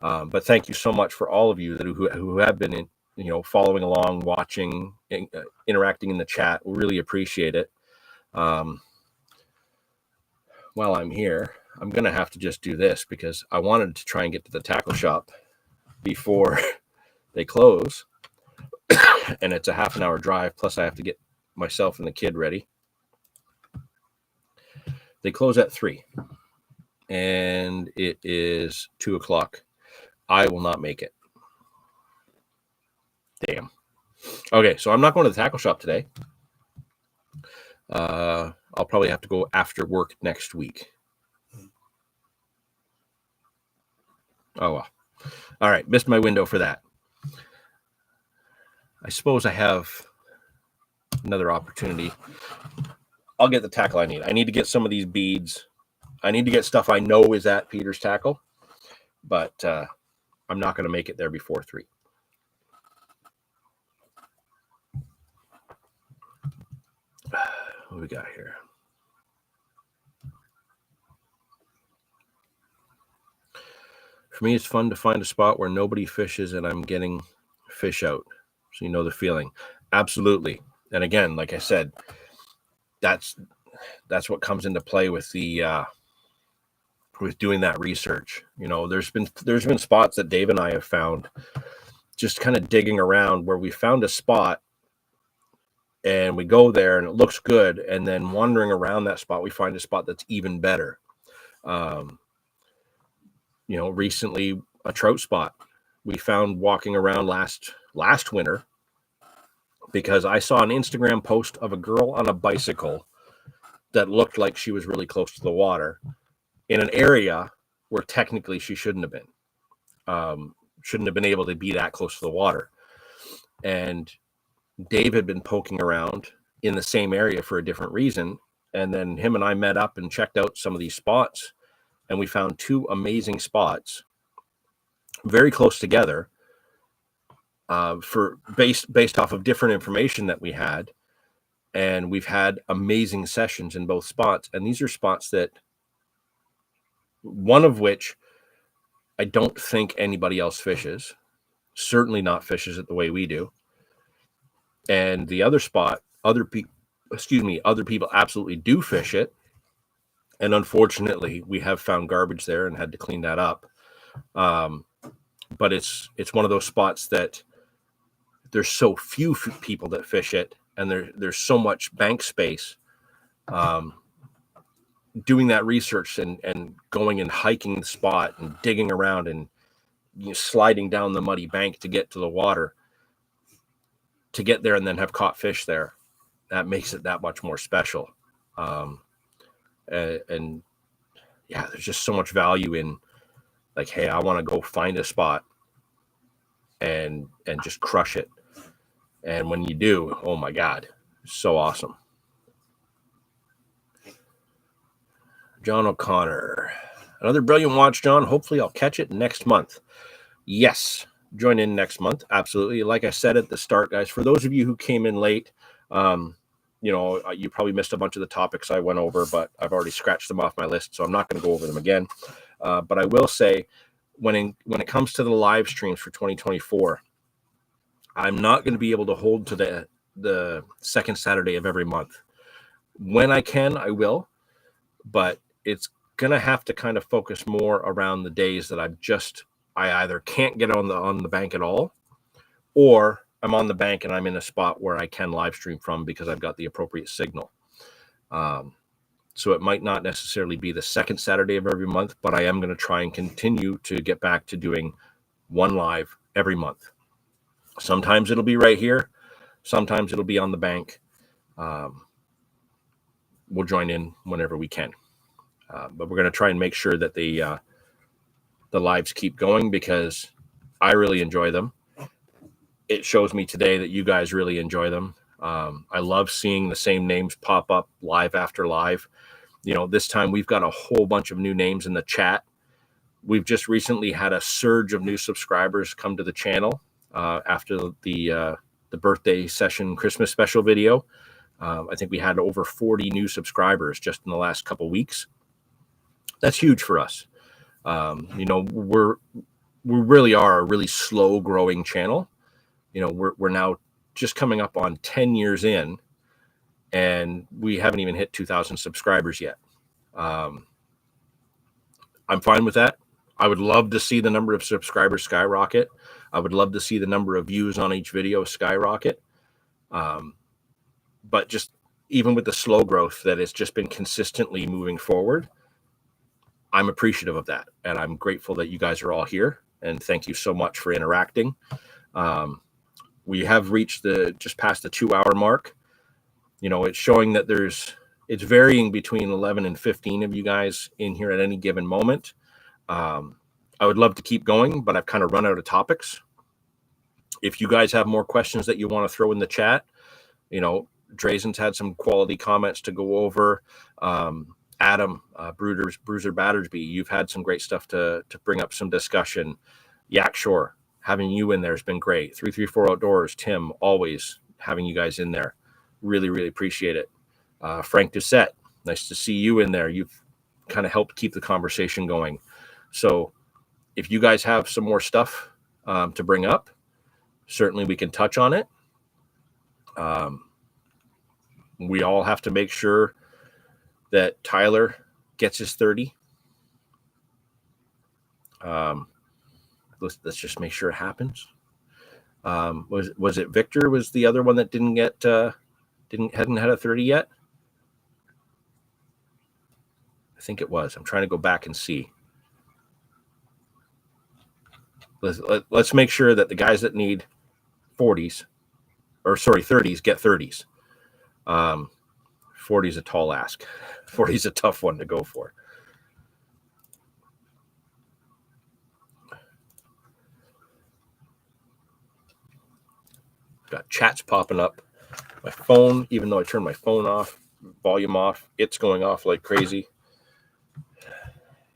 But thank you so much for all of you who have been following along, watching, interacting in the chat. We really appreciate it. While I'm here, I'm going to have to just do this because I wanted to try and get to the tackle shop before they close. And it's a half an hour drive. Plus I have to get myself and the kid ready. They close at 3 and it is 2 o'clock. I will not make it. Damn. Okay, so I'm not going to the tackle shop today. I'll probably have to go after work next week. Oh, well. All right, missed my window for that. I suppose I have another opportunity. I'll get the tackle I need. I need to get some of these beads. I need to get stuff I know is at Peter's Tackle, but I'm not going to make it there before 3. What we got here? For me, it's fun to find a spot where nobody fishes and I'm getting fish out. So you know the feeling. Absolutely. And again, like I said, that's what comes into play with the with doing that research. There's been spots that Dave and I have found just kind of digging around where we found a spot and we go there and it looks good, and then wandering around that spot we find a spot that's even better. Recently a trout spot we found walking around last winter because I saw an Instagram post of a girl on a bicycle that looked like she was really close to the water in an area where technically she shouldn't have been. Shouldn't have been able to be that close to the water. And Dave had been poking around in the same area for a different reason. And then him and I met up and checked out some of these spots, and we found 2 amazing spots very close together, for based off of different information that we had. And we've had amazing sessions in both spots. And these are spots that, one of which I don't think anybody else fishes, certainly not fishes it the way we do. And the other spot, other people absolutely do fish it. And unfortunately, we have found garbage there and had to clean that up. But it's one of those spots that there's so few people that fish it, and there's so much bank space. Doing that research and going and hiking the spot and digging around and sliding down the muddy bank to get to the water, to get there and then have caught fish there, that makes it that much more special. And yeah, there's just so much value in, like, hey, I want to go find a spot and just crush it. And when you do, oh my God, so awesome. John O'Connor, another brilliant watch, John. Hopefully I'll catch it next month. Yes, join in next month. Absolutely. Like I said at the start, guys, for those of you who came in late, you probably missed a bunch of the topics I went over, but I've already scratched them off my list, so I'm not going to go over them again. But I will say, when it comes to the live streams for 2024, I'm not going to be able to hold to the second Saturday of every month. When I can, I will, but it's going to have to kind of focus more around the days that I either can't get on the bank at all, or I'm on the bank and I'm in a spot where I can live stream from because I've got the appropriate signal. So it might not necessarily be the second Saturday of every month, but I am going to try and continue to get back to doing one live every month. Sometimes it'll be right here. Sometimes it'll be on the bank. We'll join in whenever we can. But we're going to try and make sure that the lives keep going, because I really enjoy them. It shows me today that you guys really enjoy them. I love seeing the same names pop up live after live. This time we've got a whole bunch of new names in the chat. We've just recently had a surge of new subscribers come to the channel after the birthday session Christmas special video. I think we had over 40 new subscribers just in the last couple weeks. That's huge for us. We really are a really slow growing channel. We're now just coming up on 10 years in, and we haven't even hit 2,000 subscribers yet. I'm fine with that. I would love to see the number of subscribers skyrocket. I would love to see the number of views on each video skyrocket. But just even with the slow growth that it's just been consistently moving forward, I'm appreciative of that. And I'm grateful that you guys are all here. And thank you so much for interacting. We have reached just past the 2-hour mark. It's showing that it's varying between 11 and 15 of you guys in here at any given moment. I would love to keep going, but I've kind of run out of topics. If you guys have more questions that you want to throw in the chat, Drazen's had some quality comments to go over. Adam, Bruiser Battersby, you've had some great stuff to bring up some discussion. Yak Shore, having you in there has been great. 334 Outdoors, Tim, always having you guys in there. Really, really appreciate it. Frank Doucette, nice to see you in there. You've kind of helped keep the conversation going. So if you guys have some more stuff to bring up, certainly we can touch on it. We all have to make sure that Tyler gets his 30. Let's just make sure it happens. Was it Victor was the other one that hadn't had a 30 yet? I think it was. I'm trying to go back and see. Let's make sure that the guys that need 30s get 30s. 40 is a tall ask. 40 is a tough one to go for. Got chats popping up. My phone, even though I turned my phone off, volume off, it's going off like crazy.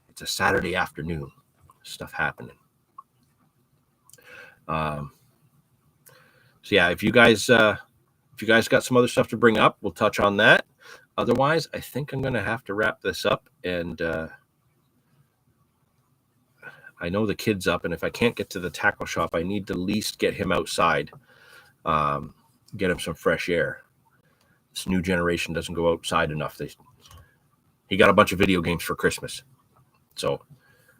It's a Saturday afternoon. Stuff happening. So yeah, if you guys got some other stuff to bring up, we'll touch on that. Otherwise, I think I'm going to have to wrap this up. And I know the kid's up, and if I can't get to the tackle shop, I need to at least get him outside, get him some fresh air. This new generation doesn't go outside enough. He got a bunch of video games for Christmas, so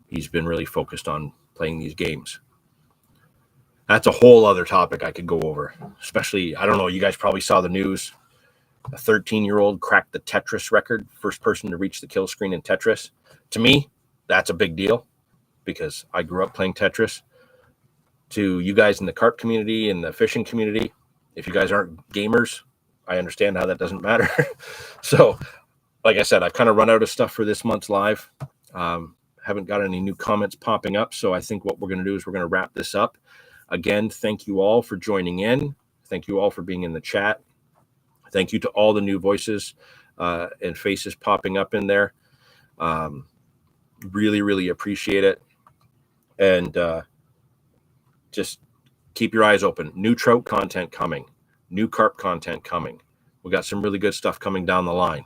he's been really focused on playing these games. That's a whole other topic I could go over, especially, I don't know, you guys probably saw the news. A 13-year-old cracked the Tetris record, first person to reach the kill screen in Tetris. To me, that's a big deal because I grew up playing Tetris. To you guys in the carp community and the fishing community, if you guys aren't gamers, I understand how that doesn't matter. So, like I said, I've kind of run out of stuff for this month's live. Haven't got any new comments popping up, so I think what we're going to do is we're going to wrap this up. Again, thank you all for joining in. Thank you all for being in the chat. Thank you to all the new voices and faces popping up in there. Really, really appreciate it. And just keep your eyes open. New trout content coming. New carp content coming. We got some really good stuff coming down the line.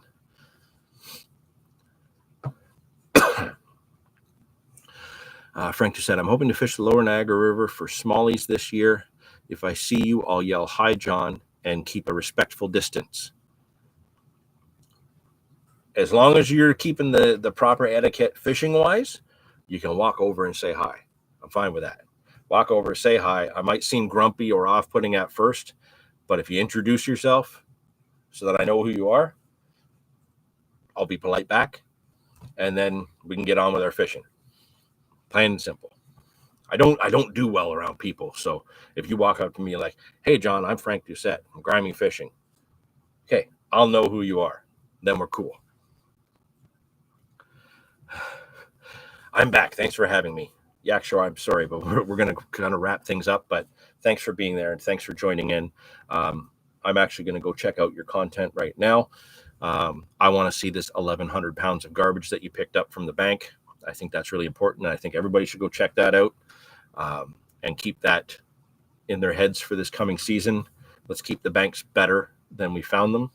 Frank just said, I'm hoping to fish the lower Niagara River for smallies this year. If I see you, I'll yell, hi, John, and keep a respectful distance. As long as you're keeping the proper etiquette fishing-wise, you can walk over and say hi. I'm fine with that. Walk over, say hi. I might seem grumpy or off-putting at first, but if you introduce yourself so that I know who you are, I'll be polite back, and then we can get on with our fishing. Plain and simple. I don't do well around people, so if you walk up to me like, hey, John, I'm Frank Doucette. I'm grimy fishing. Okay, I'll know who you are. Then we're cool. I'm back. Thanks for having me. Yeah, sure. I'm sorry, but we're going to kind of wrap things up. But thanks for being there and thanks for joining in. I'm actually going to go check out your content right now. I want to see this 1,100 pounds of garbage that you picked up from the bank. I think that's really important. I think everybody should go check that out and keep that in their heads for this coming season. Let's keep the banks better than we found them.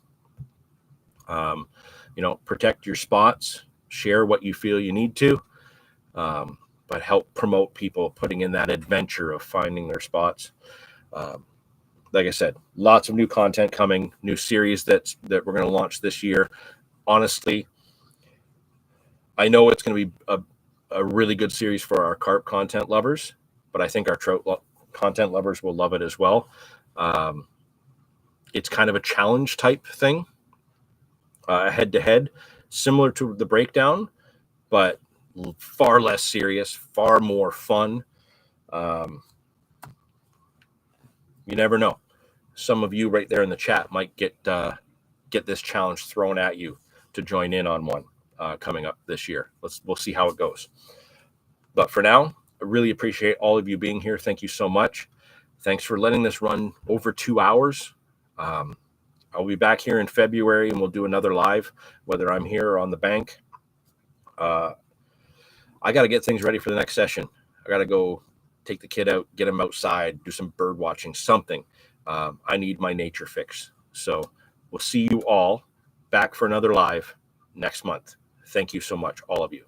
Protect your spots, share what you feel you need to, but help promote people putting in that adventure of finding their spots. Like I said, lots of new content coming, new series that we're going to launch this year. Honestly, I know it's going to be a really good series for our carp content lovers, but I think our trout content lovers will love it as well. It's kind of a challenge type thing, head-to-head, similar to the breakdown, but far less serious, far more fun. You never know. Some of you right there in the chat might get this challenge thrown at you to join in on one coming up this year. We'll see how it goes. But for now, I really appreciate all of you being here. Thank you so much. Thanks for letting this run over 2 hours. I'll be back here in February and we'll do another live, whether I'm here or on the bank. I got to get things ready for the next session. I got to go take the kid out, get him outside, do some bird watching, something. I need my nature fix. So we'll see you all back for another live next month. Thank you so much, all of you.